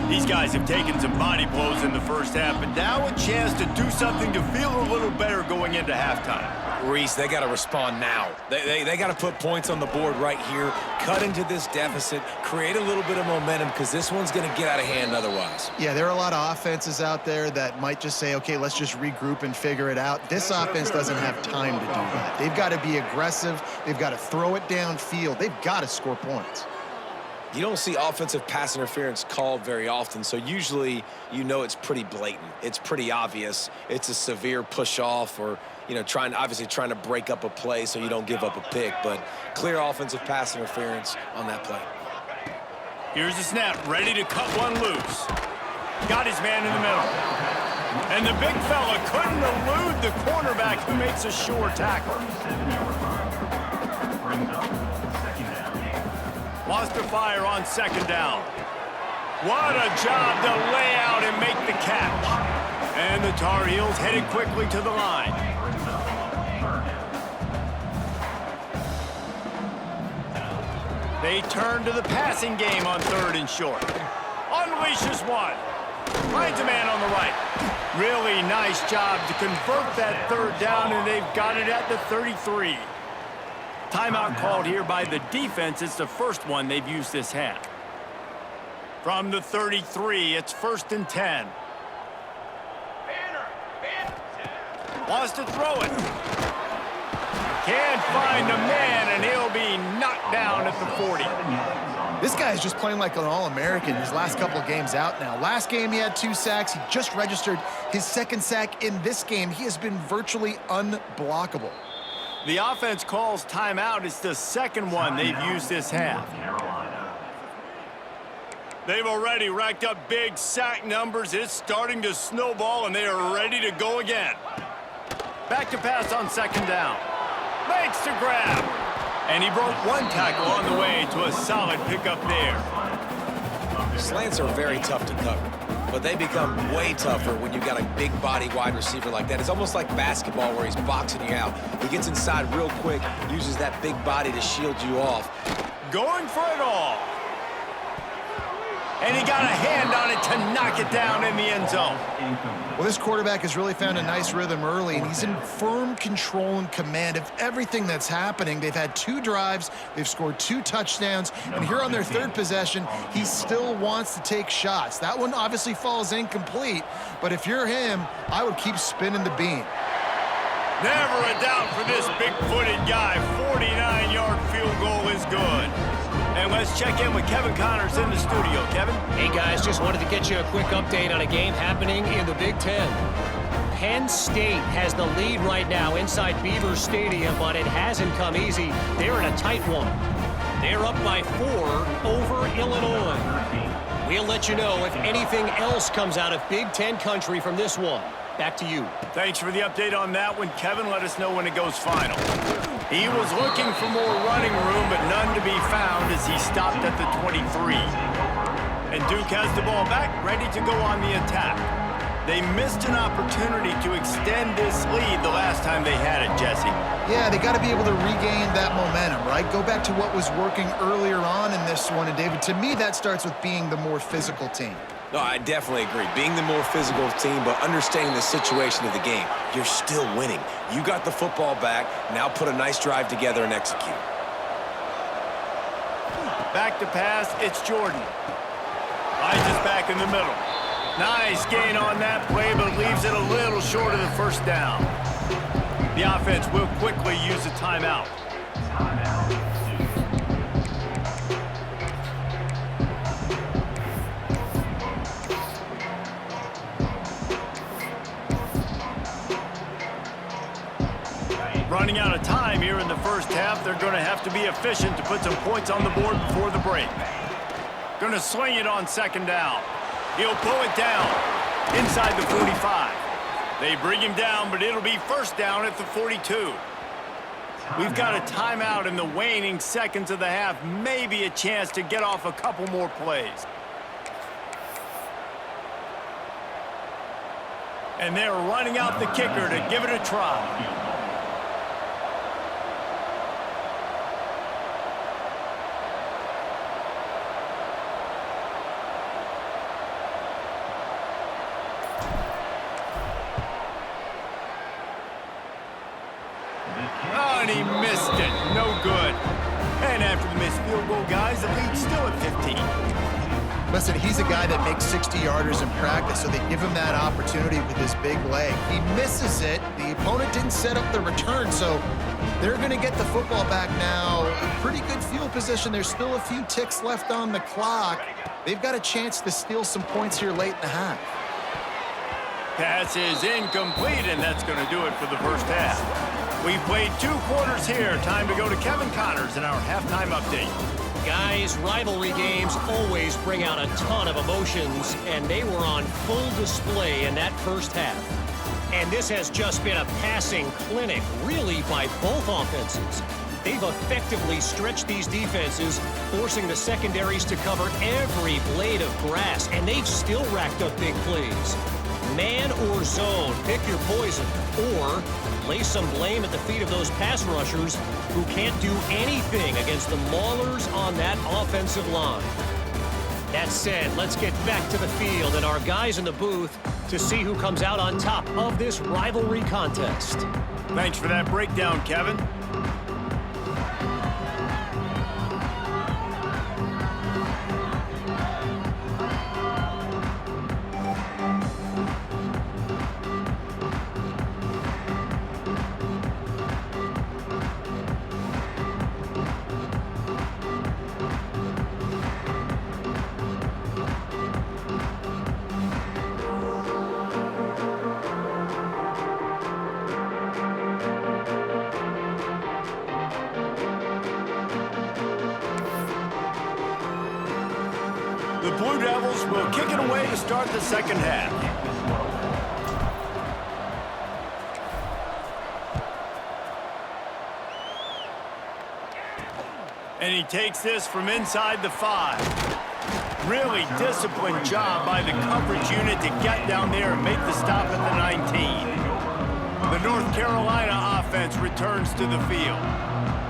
These guys have taken some body blows in the 1st half, but now a chance to do something to feel a little better going into halftime. Reese, they got to respond now. They got to put points on the board right here, cut into this deficit, create a little bit of momentum, because this one's going to get out of hand otherwise. Yeah, there are a lot of offenses out there that might just say, okay, let's just regroup and figure it out. This offense doesn't have time to do that. They've got to be aggressive. They've got to throw it downfield. They've got to score points. You don't see offensive pass interference called very often, so usually you know it's pretty blatant. It's pretty obvious. It's a severe push-off or, you know, obviously trying to break up a play so you don't give up a pick, but clear offensive pass interference on that play. Here's the snap, ready to cut one loose. Got his man in the middle. And the big fella couldn't elude the cornerback who makes a sure tackle. Lost to fire on second down. What a job to lay out and make the catch. And the Tar Heels headed quickly to the line. They turn to the passing game on 3rd and short. Unleashes one. Finds a man on the right. Really nice job to convert that 3rd down, and they've got it at the 33. Timeout called here by the defense. It's the first one they've used this half. From the 33, it's 1st and 10. Wants to throw it. Can't find a man, and he'll be knocked down at the 40. This guy's just playing like an All-American his last couple of games out now. Last game, he had 2 sacks. He just registered his 2nd sack in this game. He has been virtually unblockable. The offense calls timeout. It's the 2nd one they've used this half. They've already racked up big sack numbers. It's starting to snowball, and they are ready to go again. Back to pass on 2nd down. Makes the grab. And he broke 1 tackle on the way to a solid pickup there. Slants are very tough to cover, but they become way tougher when you got a big body wide receiver like that. It's almost like basketball where he's boxing you out. He gets inside real quick, uses that big body to shield you off. Going for it all. And he got a hand on it to knock it down in the end zone. Well, this quarterback has really found a nice rhythm early, and he's in firm control and command of everything that's happening. They've had 2 drives, they've scored 2 touchdowns, and here on their 3rd possession, he still wants to take shots. That one obviously falls incomplete, but if you're him, I would keep spinning the beam. Never a doubt for this big-footed guy. 49-yard field goal is good. And let's check in with Kevin Connors in the studio. Kevin? Hey, guys, just wanted to get you a quick update on a game happening in the Big Ten. Penn State has the lead right now inside Beaver Stadium, but it hasn't come easy. They're in a tight one. They're up by 4 over Illinois. We'll let you know if anything else comes out of Big Ten country from this one. Back to you. Thanks for the update on that one, Kevin. Let us know when it goes final. He was looking for more running room, but none to be found as he stopped at the 23. And Duke has the ball back, ready to go on the attack. They missed an opportunity to extend this lead the last time they had it, Jesse. Yeah, they got to be able to regain that momentum, right? Go back to what was working earlier on in this one. And, David, to me, that starts with being the more physical team. No, I definitely agree. Being the more physical team, but understanding the situation of the game. You're still winning. You got the football back. Now put a nice drive together and execute. Back to pass, it's Jordan. Finds us back in the middle. Nice gain on that play, but leaves it a little short of the 1st down. The offense will quickly use a timeout. Running out of time here in the 1st half. They're going to have to be efficient to put some points on the board before the break. Going to swing it on 2nd down. He'll pull it down inside the 45. They bring him down, but it'll be 1st down at the 42. We've got a timeout in the waning seconds of the half. Maybe a chance to get off a couple more plays. And they're running out the kicker to give it a try. Oh, and he missed it. No good. And after the missed field goal, guys, the lead's still at 15. Listen, he's a guy that makes 60-yarders in practice, so they give him that opportunity with his big leg. He misses it. The opponent didn't set up the return, so they're going to get the football back now. A pretty good field position. There's still a few ticks left on the clock. They've got a chance to steal some points here late in the half. Pass is incomplete, and that's going to do it for the 1st half. We've played 2 quarters here. Time to go to Kevin Connors in our halftime update. Guys, rivalry games always bring out a ton of emotions, and they were on full display in that first half. And this has just been a passing clinic, really, by both offenses. They've effectively stretched these defenses, forcing the secondaries to cover every blade of grass, and they've still racked up big plays. Man or zone, pick your poison, or lay some blame at the feet of those pass rushers who can't do anything against the maulers on that offensive line. That said, let's get back to the field and our guys in the booth to see who comes out on top of this rivalry contest. Thanks for that breakdown, Kevin. The Blue Devils will kick it away to start the second half. And he takes this from inside the 5. Really disciplined job by the coverage unit to get down there and make the stop at the 19. The North Carolina offense returns to the field.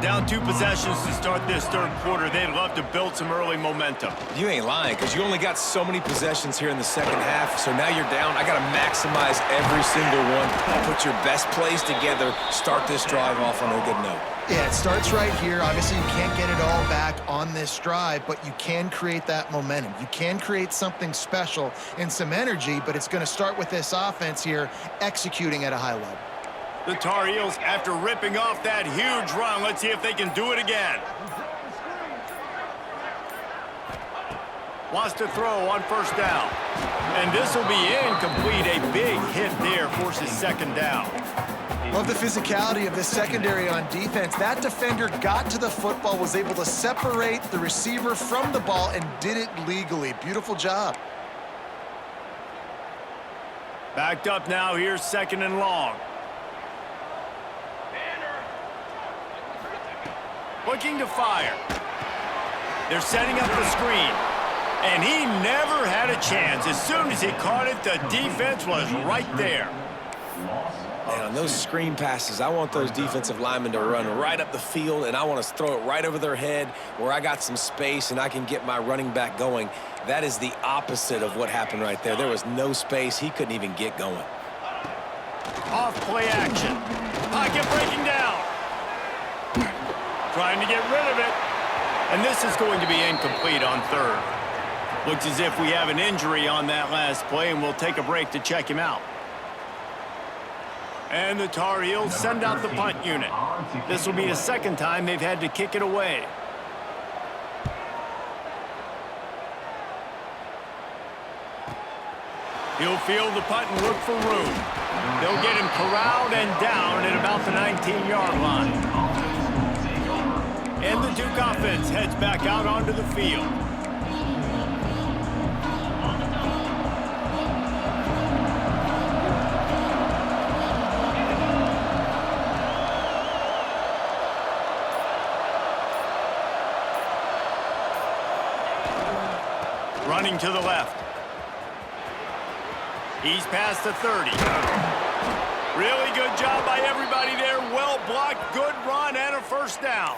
Down 2 possessions to start this third quarter. They'd love to build some early momentum. You ain't lying, because you only got so many possessions here in the second half, so now you're down. I got to maximize every single one. Put your best plays together. Start this drive off on a good note. Yeah, it starts right here. Obviously, you can't get it all back on this drive, but you can create that momentum. You can create something special and some energy, but it's going to start with this offense here executing at a high level. The Tar Heels, after ripping off that huge run, let's see if they can do it again. Wants to throw on first down. And this will be incomplete. A big hit there forces second down. Love the physicality of this secondary on defense. That defender got to the football, was able to separate the receiver from the ball, and did it legally. Beautiful job. Backed up now. Here's second and long. Looking to fire. They're setting up the screen. And he never had a chance. As soon as he caught it, the defense was right there. And on those screen passes, I want those defensive linemen to run right up the field, and I want to throw it right over their head where I got some space and I can get my running back going. That is the opposite of what happened right there. There was no space. He couldn't even get going. Off play action. Pocket breaking down. Trying to get rid of it. And this is going to be incomplete on third. Looks as if we have an injury on that last play, and we'll take a break to check him out. And the Tar Heels send out the punt unit. This will be the second time they've had to kick it away. He'll field the punt and look for room. They'll get him corralled and down at about the 19-yard line. And the Duke offense heads back out onto the field. Running to the left. He's past the 30. Really good job by everybody there. Well blocked, good run, and a first down.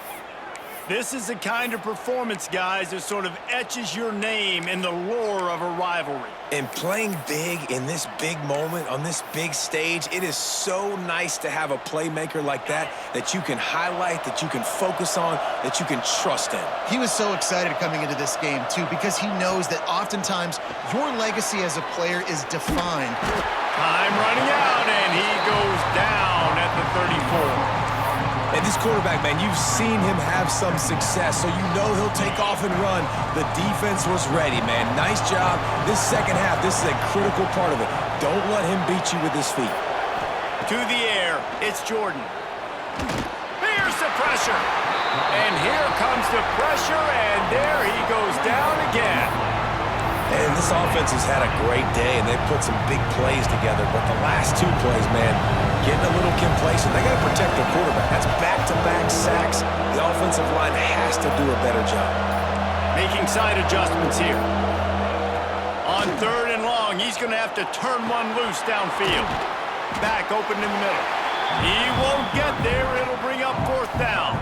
This is the kind of performance, guys, that sort of etches your name in the lore of a rivalry. And playing big in this big moment, on this big stage, it is so nice to have a playmaker like that you can highlight, that you can focus on, that you can trust in. He was so excited coming into this game, too, because he knows that oftentimes your legacy as a player is defined. Time running out, and he goes down at the 34. And this quarterback, man, you've seen him have some success, so you know he'll take off and run. The defense was ready, man. Nice job. This second half, this is a critical part of it. Don't let him beat you with his feet. To the air, it's Jordan. Here's the pressure. And here comes the pressure, and there he goes down again. And this offense has had a great day, and they've put some big plays together. But the last two plays, man, getting a little complacent. They got to protect their quarterback. That's back-to-back sacks. The offensive line has to do a better job. Making side adjustments here. On 3rd and long, he's going to have to turn one loose downfield. Back open in the middle. He won't get there. It'll bring up 4th down.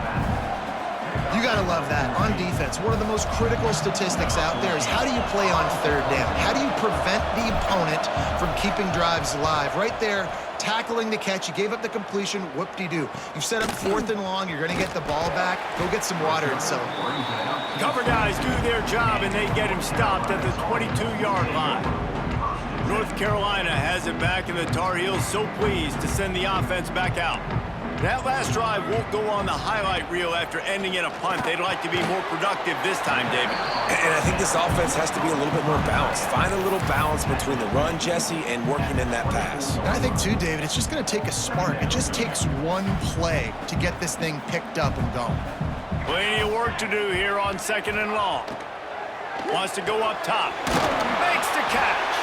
You got to love that. On defense, one of the most critical statistics out there is how do you play on 3rd down? How do you prevent the opponent from keeping drives alive? Right there, tackling the catch. You gave up the completion. Whoop-de-doo. You've set up 4th and long. You're going to get the ball back. Go get some water and celebrate. Cover guys do their job, and they get him stopped at the 22-yard line. North Carolina has it back, and the Tar Heels so pleased to send the offense back out. That last drive won't go on the highlight reel after ending in a punt. They'd like to be more productive this time, David. And I think this offense has to be a little bit more balanced. Find a little balance between the run, Jesse, and working in that pass. And I think, too, David, it's just going to take a spark. It just takes one play to get this thing picked up and going. Plenty of work to do here on 2nd and long. Wants to go up top. Makes the catch.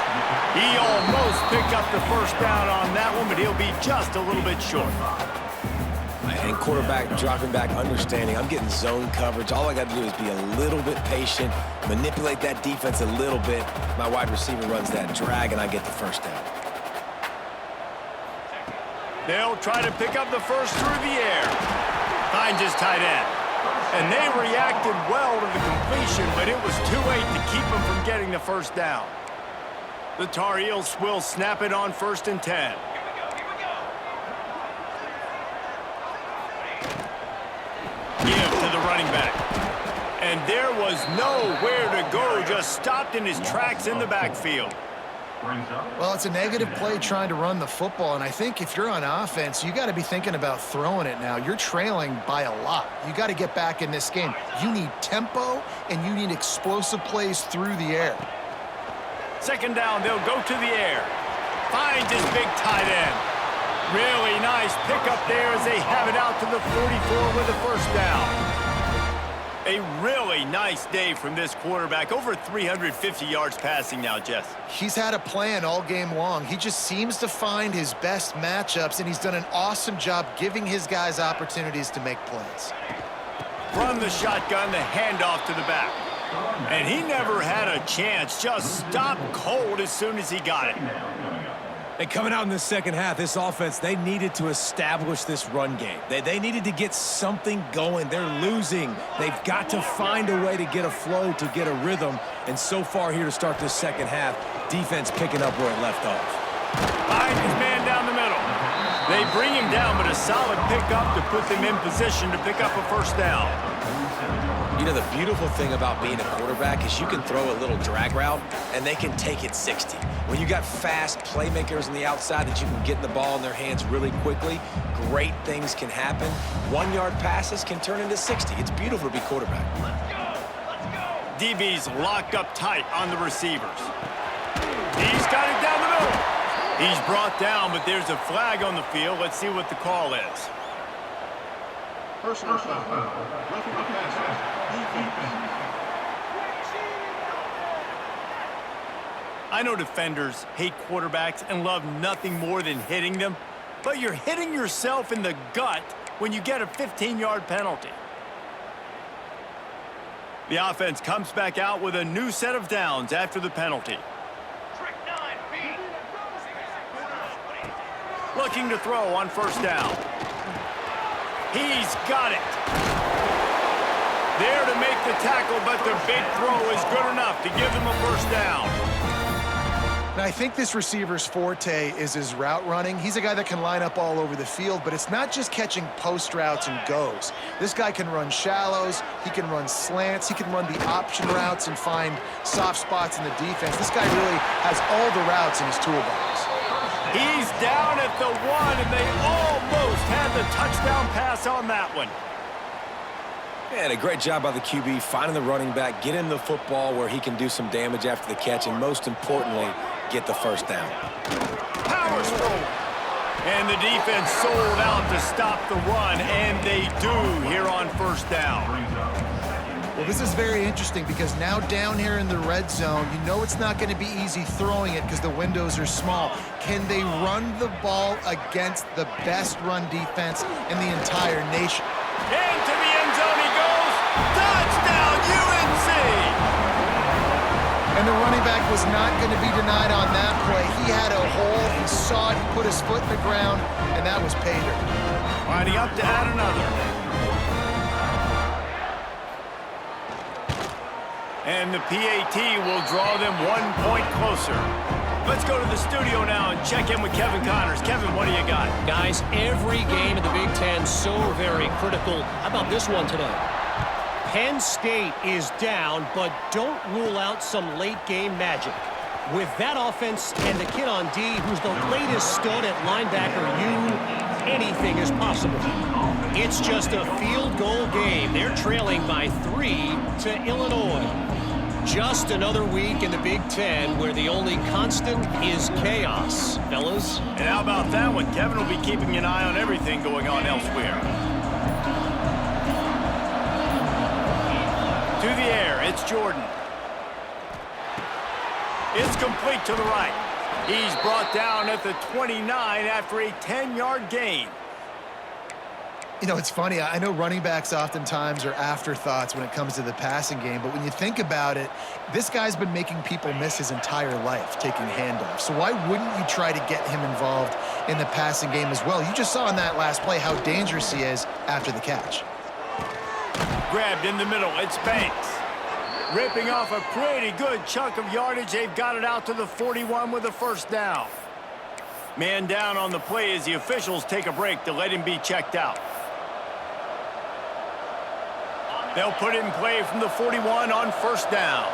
He almost picked up the 1st down on that one, but he'll be just a little bit short. And quarterback dropping back, understanding I'm getting zone coverage. All I got to do is be a little bit patient, manipulate that defense a little bit. My wide receiver runs that drag, and I get the 1st down. They'll try to pick up the 1st through the air. Finds his tight end. And they reacted well to the completion, but it was too late to keep him from getting the 1st down. The Tar Heels will snap it on 1st and 10. Give to the running back. And there was nowhere to go, just stopped in his tracks in the backfield. Well, it's a negative play trying to run the football, and I think if you're on offense, you got to be thinking about throwing it now. You're trailing by a lot. You got to get back in this game. You need tempo, and you need explosive plays through the air. 2nd down, they'll go to the air. Finds his big tight end. Really nice pickup there as they have it out to the 44 with the 1st down. A really nice day from this quarterback. Over 350 yards passing now, Jess. He's had a plan all game long. He just seems to find his best matchups, and he's done an awesome job giving his guys opportunities to make plays. From the shotgun, the handoff to the back. And he never had a chance. Just stopped cold as soon as he got it. And coming out in the 2nd half, this offense, they needed to establish this run game. They needed to get something going. They're losing. They've got to find a way to get a flow, to get a rhythm. And so far here to start this 2nd half, defense picking up where it left off. Finds his man down the middle. They bring him down, but a solid pickup to put them in position to pick up a 1st down. You know, the beautiful thing about being a quarterback is you can throw a little drag route, and they can take it 60. When you got fast playmakers on the outside that you can get the ball in their hands really quickly, great things can happen. 1-yard passes can turn into 60. It's beautiful to be quarterback. Let's go! Let's go! DB's locked up tight on the receivers. He's got it down the middle. He's brought down, but there's a flag on the field. Let's see what the call is. Personal foul. Roughing the passer. Defense. I know defenders hate quarterbacks and love nothing more than hitting them, but you're hitting yourself in the gut when you get a 15-yard penalty. The offense comes back out with a new set of downs after the penalty. Trick 9B. Looking to throw on 1st down. He's got it. There to make the tackle, but the big throw is good enough to give them a 1st down. Now, I think this receiver's forte is his route running. He's a guy that can line up all over the field, but it's not just catching post routes and goes. This guy can run shallows, he can run slants, he can run the option routes and find soft spots in the defense. This guy really has all the routes in his toolbox. He's down at the 1, and they almost had the touchdown pass on that one. And a great job by the QB, finding the running back, get him the football where he can do some damage after the catch, and most importantly, get the 1st down. Powers forward. And the defense sold out to stop the run, and they do here on first down. Well, this is very interesting because now down here in the red zone, you know it's not going to be easy throwing it because the windows are small. Can they run the ball against the best run defense in the entire nation? Into the end zone he goes. Touchdown, UNC! And the running back was not going to be denied on that play. He had a hole, he saw it, he put his foot in the ground, and that was pay dirt. Lining up to add another. And the PAT will draw them 1 point closer. Let's go to the studio now and check in with Kevin Connors. Kevin, what do you got? Guys, every game in the Big Ten so very critical. How about this one today? Penn State is down, but don't rule out some late-game magic. With that offense and the kid on D, who's the latest stud at linebacker, anything is possible. It's just a field goal game. They're trailing by 3 to Illinois. Just another week in the Big Ten where the only constant is chaos, fellas. And how about that one? Kevin will be keeping an eye on everything going on elsewhere. To the air, it's Jordan. It's complete to the right. He's brought down at the 29 after a 10-yard gain. You know, it's funny. I know running backs oftentimes are afterthoughts when it comes to the passing game, but when you think about it, this guy's been making people miss his entire life taking handoffs. So why wouldn't you try to get him involved in the passing game as well? You just saw in that last play how dangerous he is after the catch. Grabbed in the middle, it's Banks. Ripping off a pretty good chunk of yardage. They've got it out to the 41 with a first down. Man down on the play as the officials take a break to let him be checked out. They'll put it in play from the 41 on first down.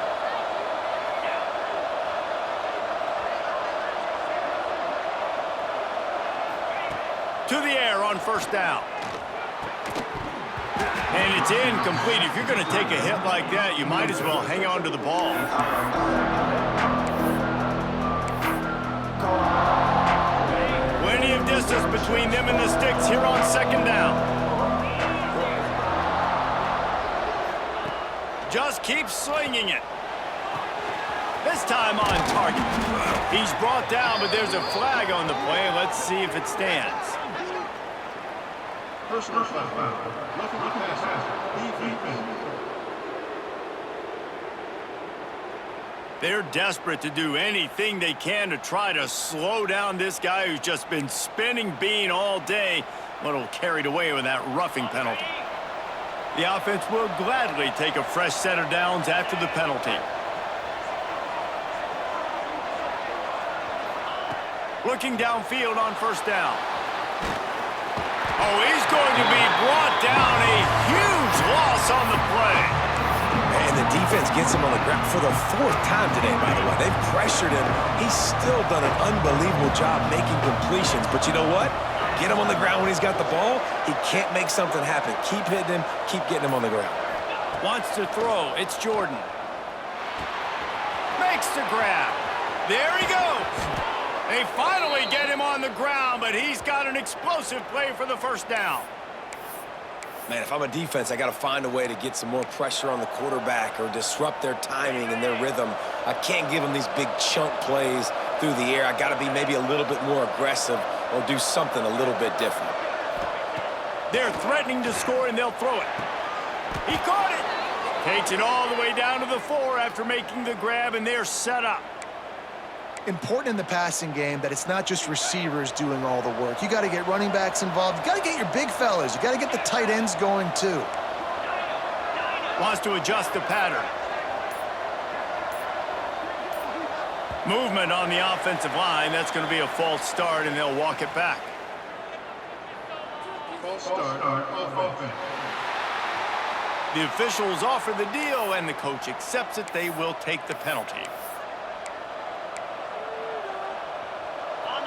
To the air on first down. And it's incomplete. If you're going to take a hit like that, you might as well hang on to the ball. Plenty of distance between them and the sticks here on second down. Just keep slinging it. This time on target. He's brought down, but there's a flag on the play. Let's see if it stands. Personal foul. Roughing the passer. Defense. They're desperate to do anything they can to try to slow down this guy who's just been spinning bean all day. A little carried away with that roughing penalty. The offense will gladly take a fresh set of downs after the penalty. Looking downfield on first down. Oh, he's going to be brought down. A huge loss on the play. And the defense gets him on the ground for the 4th time today, by the way. They've pressured him. He's still done an unbelievable job making completions. But you know what? Get him on the ground when he's got the ball. He can't make something happen. Keep hitting him. Keep getting him on the ground. Wants to throw. It's Jordan. Makes the grab. There he goes. They finally get him on the ground, but he's got an explosive play for the first down. Man, if I'm a defense, I got to find a way to get some more pressure on the quarterback or disrupt their timing and their rhythm. I can't give them these big chunk plays through the air. I got to be maybe a little bit more aggressive or do something a little bit different. They're threatening to score, and they'll throw it. He caught it. Takes it all the way down to the 4 after making the grab, and they're set up. Important in the passing game that it's not just receivers doing all the work. You got to get running backs involved. You got to get your big fellas. You got to get the tight ends going too. Wants to adjust the pattern. Movement on the offensive line. That's going to be a false start, and they'll walk it back. False start on offense. The officials offer the deal, and the coach accepts it. They will take the penalty.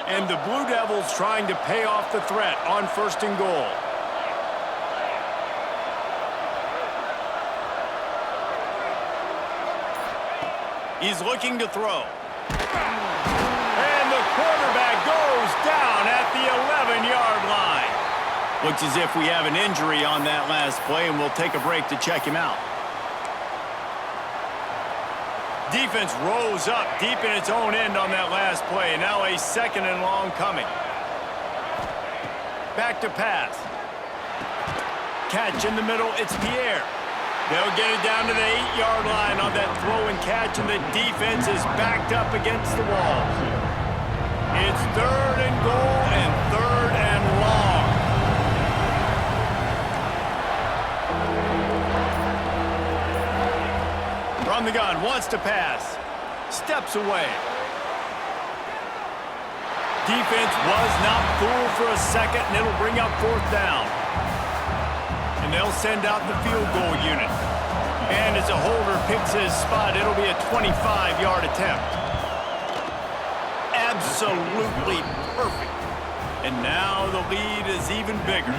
And the Blue Devils trying to pay off the threat on first and goal. He's looking to throw. And the quarterback goes down at the 11-yard line. Looks as if we have an injury on that last play, and we'll take a break to check him out. Defense rose up deep in its own end on that last play. Now a 2nd and long coming. Back to pass. Catch in the middle. It's Pierre. They'll get it down to the 8-yard line on that throw and catch, and the defense is backed up against the wall. It's 3rd and goal and 3rd and long. From the gun, wants to pass. Steps away. Defense was not fooled for a second, and it'll bring up 4th down. And they'll send out the field goal unit. And as a holder picks his spot, it'll be a 25-yard attempt. Absolutely perfect. And now the lead is even bigger.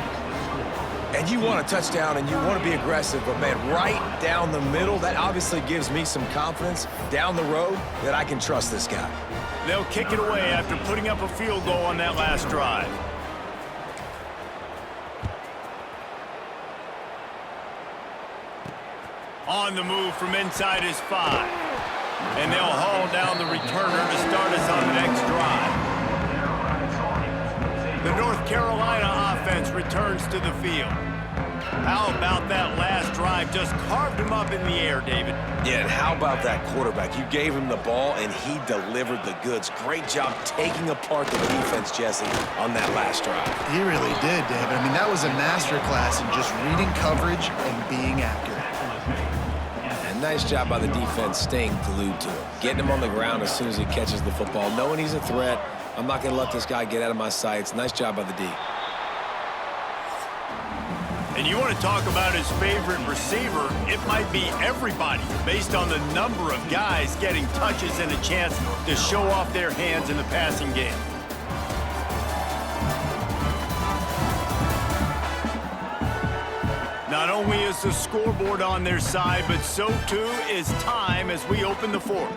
And you want a touchdown and you want to be aggressive, but man, right down the middle, that obviously gives me some confidence down the road that I can trust this guy. They'll kick it away after putting up a field goal on that last drive. On the move from inside his 5. And they'll haul down the returner to start us on the next drive. The North Carolina offense returns to the field. How about that last drive? Just carved him up in the air, David. Yeah, and how about that quarterback? You gave him the ball, and he delivered the goods. Great job taking apart the defense, Jesse, on that last drive. He really did, David. I mean, that was a masterclass in just reading coverage and being accurate. And nice job by the defense staying glued to him. Getting him on the ground as soon as he catches the football. Knowing he's a threat, I'm not going to let this guy get out of my sights. Nice job by the D. And you want to talk about his favorite receiver, it might be everybody based on the number of guys getting touches and a chance to show off their hands in the passing game. Not only is the scoreboard on their side, but so too is time as we open the 4th.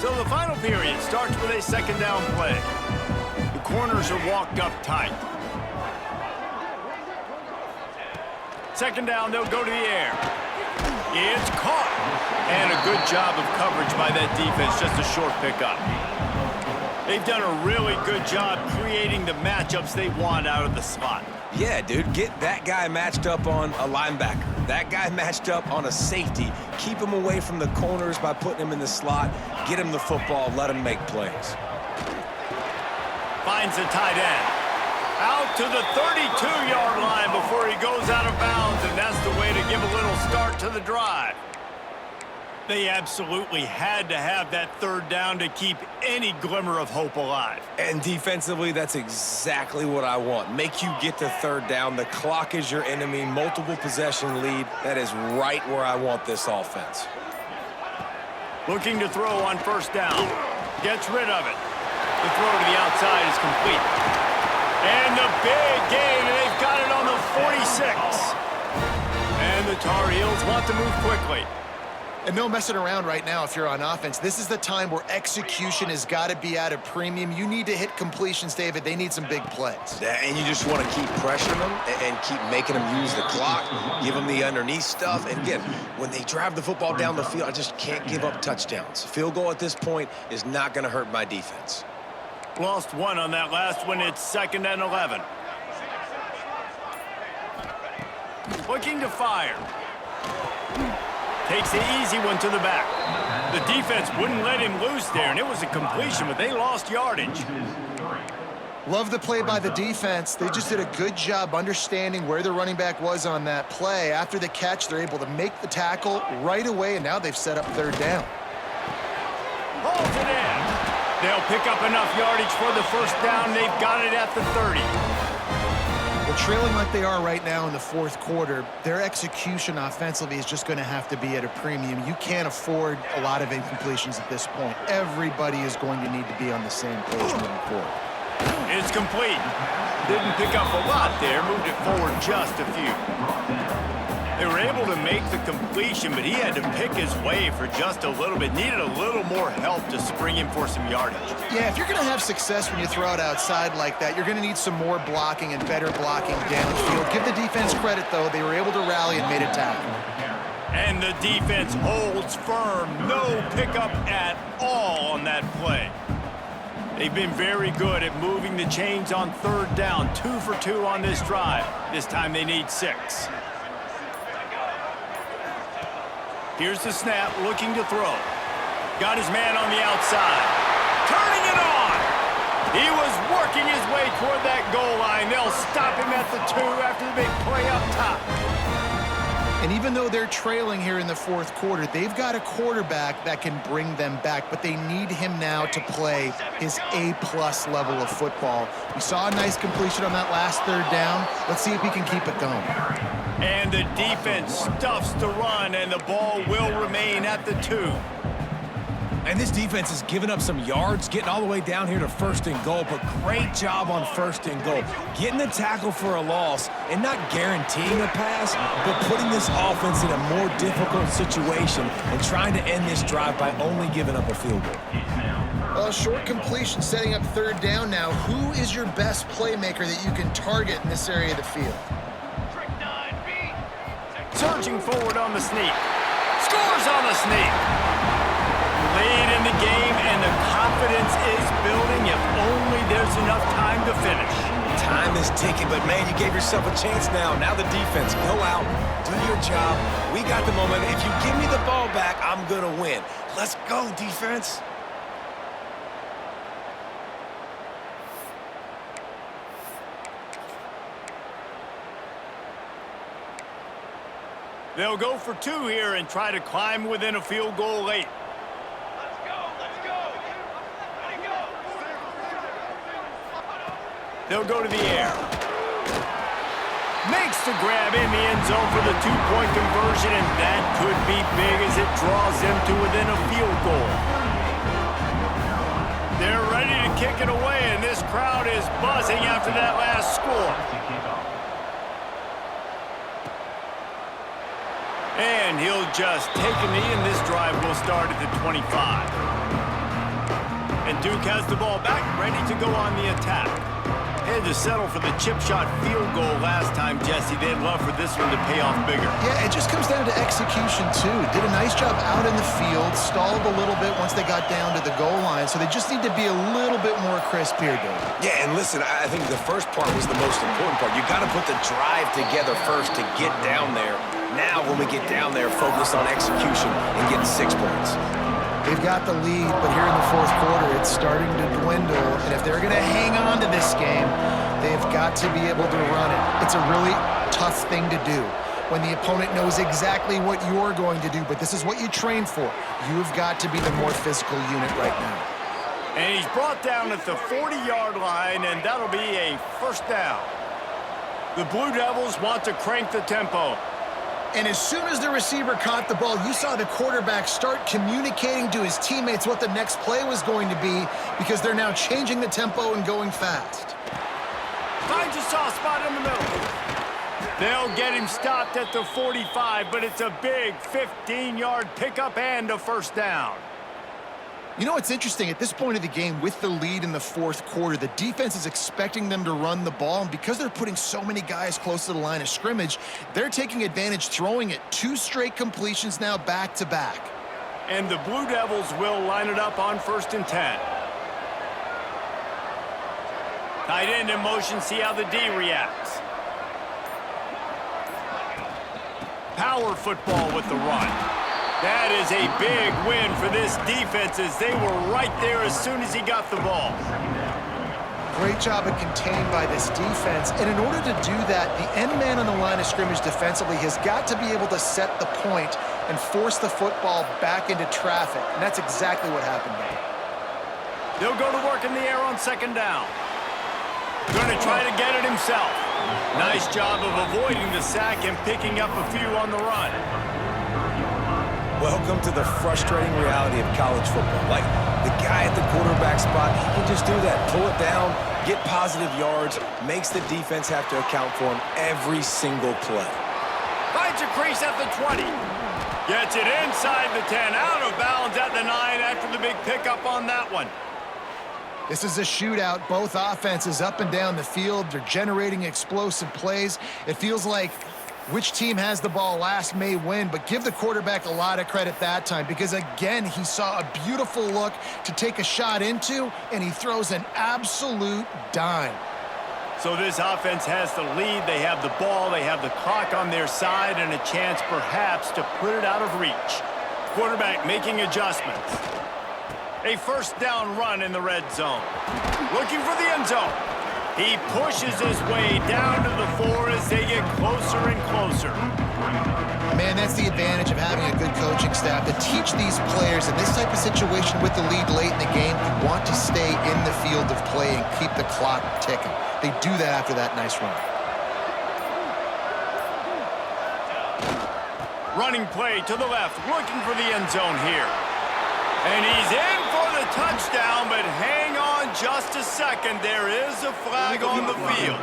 So the final period starts with a 2nd down play. The corners are walked up tight. 2nd down, they'll go to the air. It's caught. And a good job of coverage by that defense, just a short pickup. They've done a really good job creating the matchups they want out of the slot. Yeah, dude, get that guy matched up on a linebacker. That guy matched up on a safety. Keep him away from the corners by putting him in the slot. Get him the football, let him make plays. Finds the tight end. Out to the 32-yard line before he goes out of bounds, and that's the way to give a little start to the drive. They absolutely had to have that 3rd down to keep any glimmer of hope alive. And defensively, that's exactly what I want. Make you get the 3rd down. The clock is your enemy. Multiple possession lead. That is right where I want this offense. Looking to throw on 1st down. Gets rid of it. The throw to the outside is complete. And the big gain, and they've got it on the 46. And the Tar Heels want to move quickly. And no messing around right now if you're on offense. This is the time where execution has got to be at a premium. You need to hit completions, David. They need some big plays. And you just want to keep pressuring them and keep making them use the clock, give them the underneath stuff. And again, when they drive the football down the field, I just can't give up touchdowns. Field goal at this point is not going to hurt my defense. Lost 1 on that last one. It's 2nd and 11. Looking to fire. Takes the easy one to the back. The defense wouldn't let him loose there, and it was a completion, but they lost yardage. Love the play by the defense. They just did a good job understanding where the running back was on that play. After the catch, they're able to make the tackle right away, and now they've set up 3rd down. Holds it in. They'll pick up enough yardage for the 1st down. They've got it at the 30. Well, trailing like they are right now in the 4th quarter, their execution offensively is just going to have to be at a premium. You can't afford a lot of incompletions at this point. Everybody is going to need to be on the same page moving forward. It's complete. Didn't pick up a lot there. Moved it forward just a few. They were able to make the completion, but he had to pick his way for just a little bit. Needed a little more help to spring him for some yardage. Yeah, if you're going to have success when you throw it outside like that, you're going to need some more blocking and better blocking downfield. Give the defense credit, though. They were able to rally and made a tackle. And the defense holds firm. No pickup at all on that play. They've been very good at moving the chains on third down. 2 for 2 on this drive. This time they need 6. Here's the snap, looking to throw. Got his man on the outside. Turning it on! He was working his way toward that goal line. They'll stop him at the 2 after the big play up top. And even though they're trailing here in the fourth quarter, they've got a quarterback that can bring them back, but they need him now to play his A-plus level of football. We saw a nice completion on that last third down. Let's see if he can keep it going. And the defense stuffs the run, and the ball will remain at the 2. And this defense has given up some yards, getting all the way down here to first and goal, but great job on first and goal. Getting the tackle for a loss and not guaranteeing a pass, but putting this offense in a more difficult situation and trying to end this drive by only giving up a field goal. A short completion setting up third down now. Who is your best playmaker that you can target in this area of the field? Trick 9B. Surging forward on the sneak. Scores on the sneak. Late in the game, and the confidence is building if only there's enough time to finish. Time is ticking, but man, you gave yourself a chance now. Now the defense, go out, do your job. We got the moment. If you give me the ball back, I'm going to win. Let's go, defense. They'll go for 2 here and try to climb within a field goal late. They'll go to the air. Makes the grab in the end zone for the 2-point conversion, and that could be big as it draws them to within a field goal. They're ready to kick it away, and this crowd is buzzing after that last score. And he'll just take a knee, and this drive will start at the 25. And Duke has the ball back, ready to go on the attack. Had to settle for the chip shot field goal last time, Jesse. They'd love for this one to pay off bigger. Yeah, it just comes down to execution, too. Did a nice job out in the field, stalled a little bit once they got down to the goal line, so they just need to be a little bit more crisp here, Dave. Yeah, and listen, I think the first part was the most important part. You got to put the drive together first to get down there. Now, when we get down there, focus on execution and getting 6 points. They've got the lead, but here in the fourth quarter, it's starting to dwindle. And if they're going to hang on to this game, they've got to be able to run it. It's a really tough thing to do when the opponent knows exactly what you're going to do, but this is what you train for. You've got to be the more physical unit right now. And he's brought down at the 40-yard line, and that'll be a first down. The Blue Devils want to crank the tempo. And as soon as the receiver caught the ball, you saw the quarterback start communicating to his teammates what the next play was going to be, because they're now changing the tempo and going fast. Finds a soft spot in the middle. They'll get him stopped at the 45, but it's a big 15-yard pickup and a first down. You know, it's interesting. At this point of the game, with the lead in the fourth quarter, the defense is expecting them to run the ball, and because they're putting so many guys close to the line of scrimmage, they're taking advantage, throwing it 2 straight completions now back-to-back. And the Blue Devils will line it up on 1st and 10. Tight end in motion, see how the D reacts. Power football with the run. That is a big win for this defense, as they were right there as soon as he got the ball. Great job of contained by this defense. And in order to do that, the end man on the line of scrimmage defensively has got to be able to set the point and force the football back into traffic. And that's exactly what happened there. They'll go to work in the air on 2nd down. Going to try to get it himself. Nice job of avoiding the sack and picking up a few on the run. Welcome to the frustrating reality of college football. Like, the guy at the quarterback spot, he can just do that. Pull it down, get positive yards, makes the defense have to account for him every single play. Finds a crease at the 20. Gets it inside the 10. Out of bounds at the 9 after the big pickup on that one. This is a shootout. Both offenses up and down the field. They're generating explosive plays. It feels like which team has the ball last may win, but give the quarterback a lot of credit that time because, again, he saw a beautiful look to take a shot into, and he throws an absolute dime. So this offense has the lead. They have the ball. They have the clock on their side and a chance perhaps to put it out of reach. Quarterback making adjustments. A first down run in the red zone. Looking for the end zone. He pushes his way down to the 4 as they get closer and closer. Man, that's the advantage of having a good coaching staff to teach these players in this type of situation with the lead late in the game, you want to stay in the field of play and keep the clock ticking. They do that after that nice run. Running play to the left, looking for the end zone here. And he's in for the touchdown, but hang on just a second. There is a flag on the field.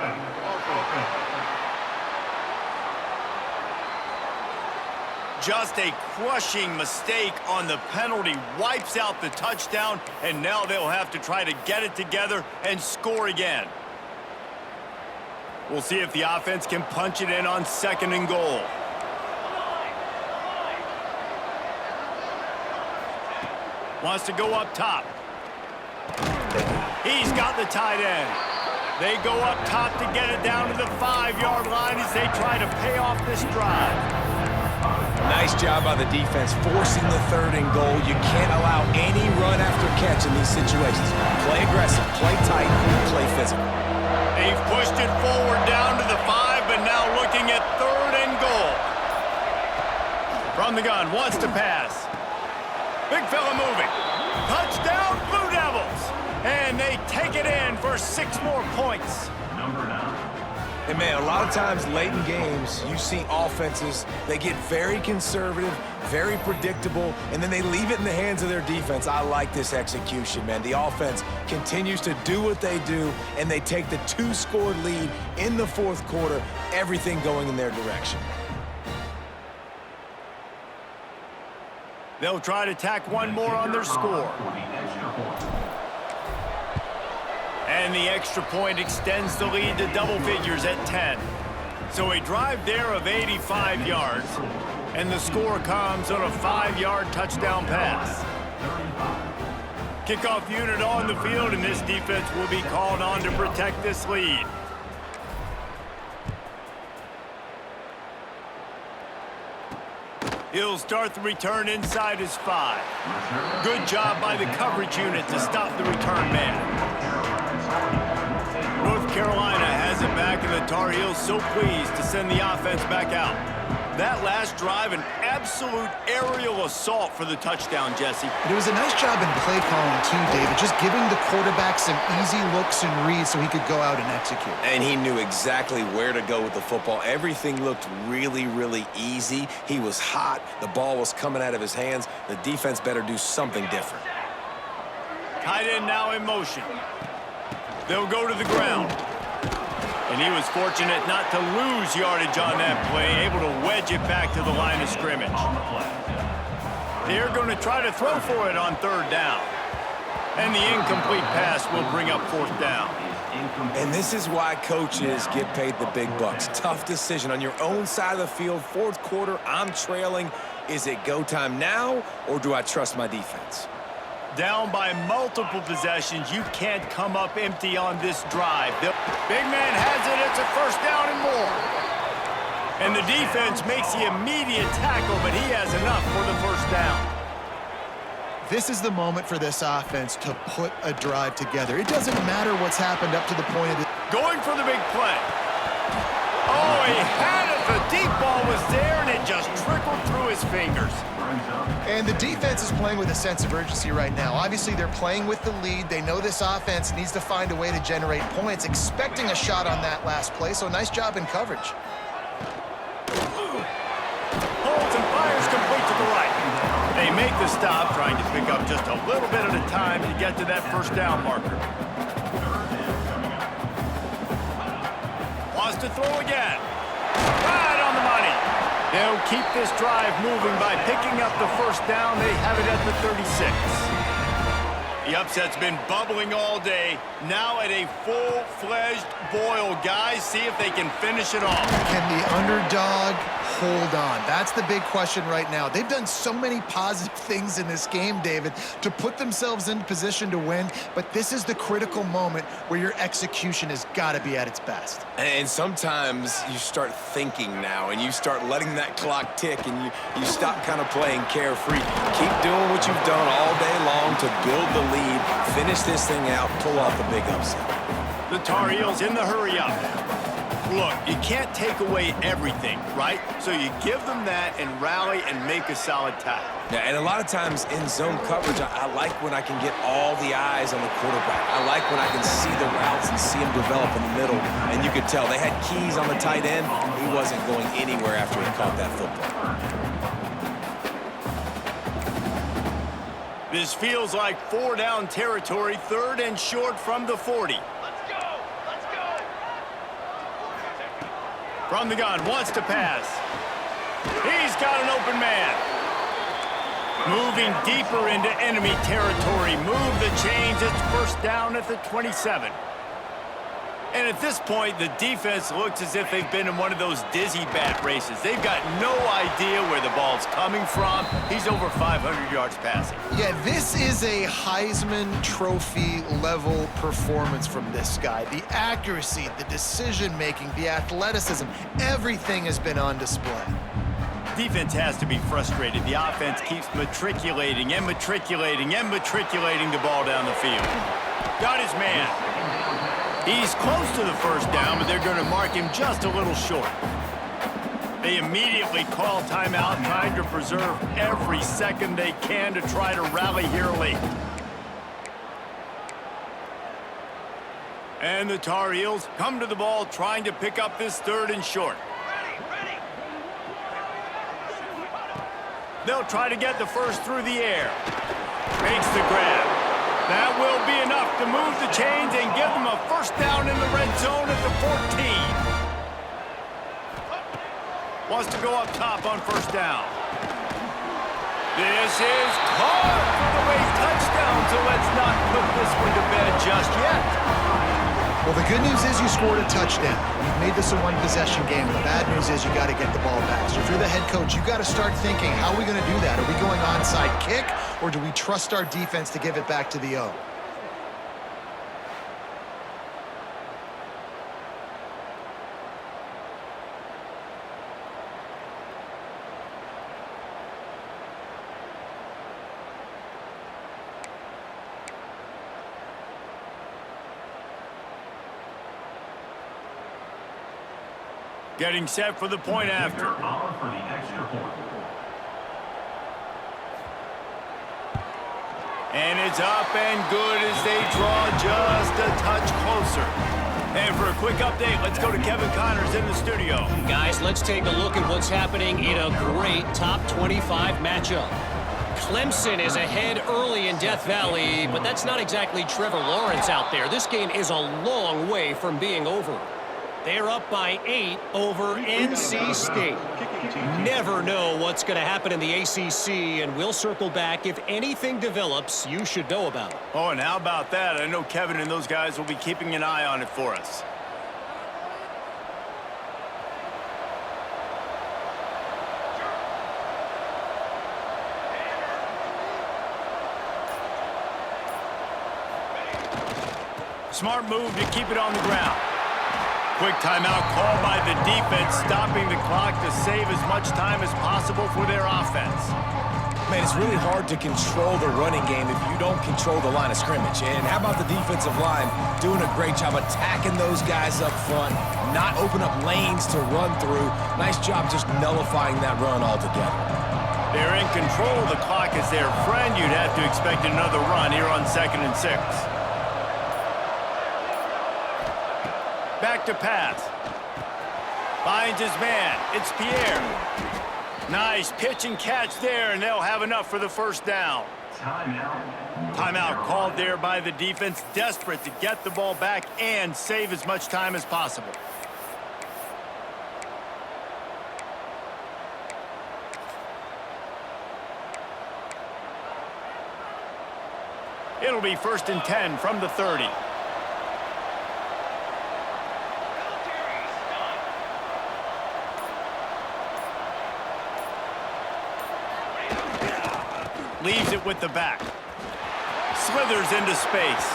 Just a crushing mistake on the penalty. Wipes out the touchdown, and now they'll have to try to get it together and score again. We'll see if the offense can punch it in on 2nd and goal. Wants to go up top. He's got the tight end. They go up top to get it down to the 5-yard line as they try to pay off this drive. Nice job by the defense forcing the 3rd and goal. You can't allow any run after catch in these situations. Play aggressive, play tight, play physical. They've pushed it forward down to the 5, but now looking at 3rd and goal. From the gun, wants to pass. Big fella moving. Touchdown, Blue Devils. And they take it in for 6 more points. And, man, a lot of times late in games, you see offenses, they get very conservative, very predictable, and then they leave it in the hands of their defense. I like this execution, man. The offense continues to do what they do, and they take the 2-score lead in the 4th quarter, everything going in their direction. They'll try to tack one more on their score. And the extra point extends the lead to double figures at 10. So a drive there of 85 yards, and the score comes on a 5-yard touchdown pass. Kickoff unit on the field, and this defense will be called on to protect this lead. He'll start the return inside his 5. Good job by the coverage unit to stop the return man. North Carolina has it back, and the Tar Heels so pleased to send the offense back out. That last drive, an absolute aerial assault for the touchdown, Jesse. But it was a nice job in play calling too, David, just giving the quarterback some easy looks and reads so he could go out and execute. And he knew exactly where to go with the football. Everything looked really, really easy. He was hot. The ball was coming out of his hands. The defense better do something different. Tight end now in motion. They'll go to the ground. And he was fortunate not to lose yardage on that play, able to wedge it back to the line of scrimmage. They're going to try to throw for it on 3rd down. And the incomplete pass will bring up 4th down. And this is why coaches get paid the big bucks. Tough decision on your own side of the field. 4th quarter, I'm trailing. Is it go time now, or do I trust my defense? Down by multiple possessions. You can't come up empty on this drive. The big man has it. It's a first down and more. And the defense makes the immediate tackle, but he has enough for the first down. This is the moment for this offense to put a drive together. It doesn't matter what's happened up to the point of the... Going for the big play. Oh, he had it. The deep ball was there, and it just trickled through his fingers. And the defense is playing with a sense of urgency right now. Obviously, they're playing with the lead. They know this offense needs to find a way to generate points, expecting a shot on that last play, so nice job in coverage. Holds and fires complete to the right. They make the stop, trying to pick up just a little bit at a time to get to that first down marker. Wants to throw again. Right on the money. They'll keep this drive moving by picking up the first down. They have it at the 36. The upset's been bubbling all day. Now at a full-fledged boil. Guys, see if they can finish it off. Can the underdog hold on? That's the big question right now. They've done so many positive things in this game, David, to put themselves in position to win, but this is the critical moment where your execution has got to be at its best. And sometimes you start thinking now, and you start letting that clock tick, and you stop kind of playing carefree. Keep doing what you've done all day long to build the lead, finish this thing out, pull off the big upset. The Tar Heels in the hurry-up. Look, you can't take away everything, right? So you give them that and rally and make a solid tackle. Yeah, and a lot of times in zone coverage, I like when I can get all the eyes on the quarterback. I like when I can see the routes and see him develop in the middle. And you could tell they had keys on the tight end. He wasn't going anywhere after he caught that football. This feels like 4-down territory, 3rd and short from the 40. From the gun, wants to pass. He's got an open man. Moving deeper into enemy territory. Move the chains. It's first down at the 27. And at this point, the defense looks as if they've been in one of those dizzy bat races. They've got no idea where the ball's coming from. He's over 500 yards passing. Yeah, this is a Heisman Trophy level performance from this guy. The accuracy, the decision-making, the athleticism, everything has been on display. Defense has to be frustrated. The offense keeps matriculating and matriculating and matriculating the ball down the field. Got his man. He's close to the first down, but they're going to mark him just a little short. They immediately call timeout, trying to preserve every second they can to try to rally here late. And the Tar Heels come to the ball, trying to pick up this 3rd and short. They'll try to get the first through the air. Makes the grab. That will be enough to move the chains and give them a first down in the red zone at the 14. Wants to go up top on first down. This is caught for the way touchdown, so let's not put this one to bed just yet. Well, the good news is you scored a touchdown. You've made this a one-possession game. The bad news is you got to get the ball back. So if you're the head coach, you got to start thinking, how are we going to do that? Are we going onside kick, or do we trust our defense to give it back to the O? Getting set for the point after. And it's up and good as they draw just a touch closer. And for a quick update, let's go to Kevin Connors in the studio. Guys, let's take a look at what's happening in a great top 25 matchup. Clemson is ahead early in Death Valley, but that's not exactly Trevor Lawrence out there. This game is a long way from being over. They're up by 8 over NC State. Never know what's going to happen in the ACC, and we'll circle back if anything develops you should know about. Oh, and how about that? I know Kevin and those guys will be keeping an eye on it for us. Smart move to keep it on the ground. Quick timeout called by the defense, stopping the clock to save as much time as possible for their offense. Man, it's really hard to control the running game if you don't control the line of scrimmage. And how about the defensive line doing a great job attacking those guys up front, not open up lanes to run through. Nice job just nullifying that run altogether. They're in control. The clock is their friend. You'd have to expect another run here on 2nd and 6. Back to pass. Finds his man. It's Pierre. Nice pitch and catch there, and they'll have enough for the first down. Timeout called there by the defense, desperate to get the ball back and save as much time as possible. It'll be 1st and 10 from the 30. Leaves it with the back. Slithers into space.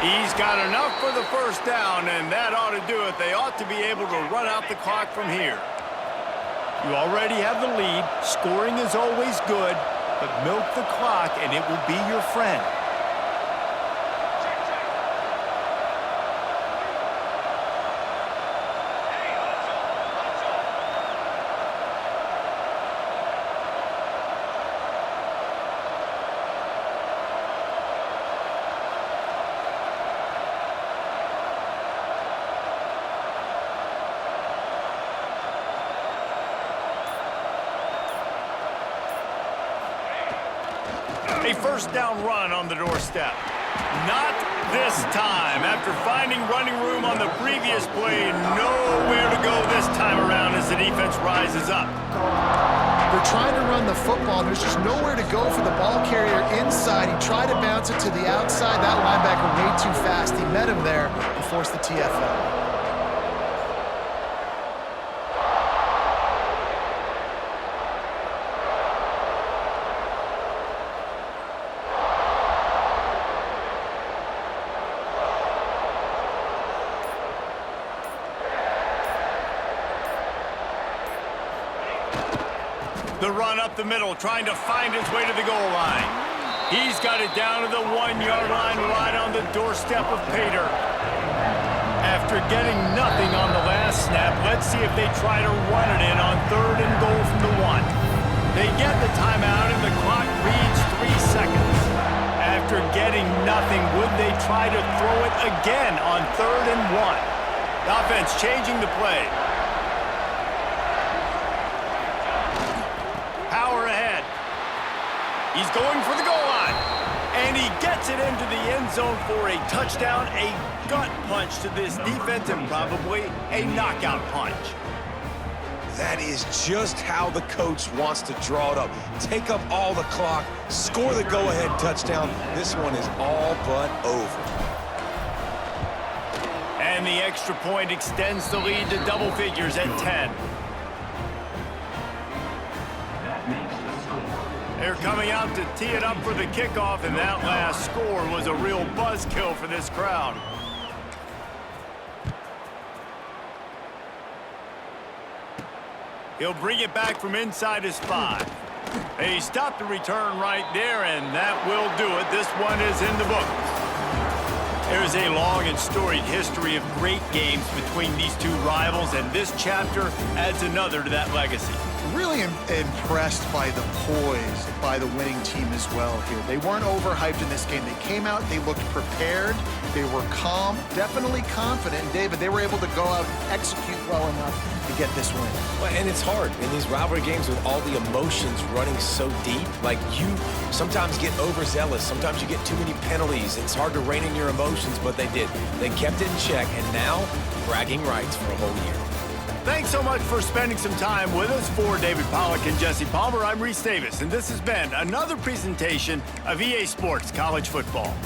He's got enough for the 1st down, and that ought to do it. They ought to be able to run out the clock from here. You already have the lead. Scoring is always good, but milk the clock, and it will be your friend. A 1st down run on the doorstep. Not this time. After finding running room on the previous play, nowhere to go this time around as the defense rises up. They're trying to run the football. There's just nowhere to go for the ball carrier inside. He tried to bounce it to the outside. That linebacker way too fast. He met him there and forced the TFL. The run up the middle, trying to find his way to the goal line. He's got it down to the 1-yard line, right on the doorstep of Pater. After getting nothing on the last snap, let's see if they try to run it in on 3rd and goal from the 1. They get the timeout, and the clock reads 3 seconds. After getting nothing, would they try to throw it again on 3rd and 1? The offense changing the play. He's going for the goal line, and he gets it into the end zone for a touchdown, a gut punch to this defense, and probably a knockout punch. That is just how the coach wants to draw it up. Take up all the clock, score the go-ahead touchdown. This one is all but over. And the extra point extends the lead to double figures at 10. They're coming out to tee it up for the kickoff, and that last score was a real buzzkill for this crowd. He'll bring it back from inside his 5. They stop the return right there, and that will do it. This one is in the books. There's a long and storied history of great games between these two rivals, and this chapter adds another to that legacy. Really impressed by the poise by the winning team as well here. They weren't overhyped in this game. They came out, they looked prepared, they were calm, definitely confident. And David, they were able to go out and execute well enough to get this win. Well, and it's hard in these rivalry games with all the emotions running so deep. Like, you sometimes get overzealous. Sometimes you get too many penalties. It's hard to rein in your emotions, but they did. They kept it in check, and now bragging rights for a whole year. Thanks so much for spending some time with us. For David Pollack and Jesse Palmer, I'm Reese Davis, and this has been another presentation of EA Sports College Football.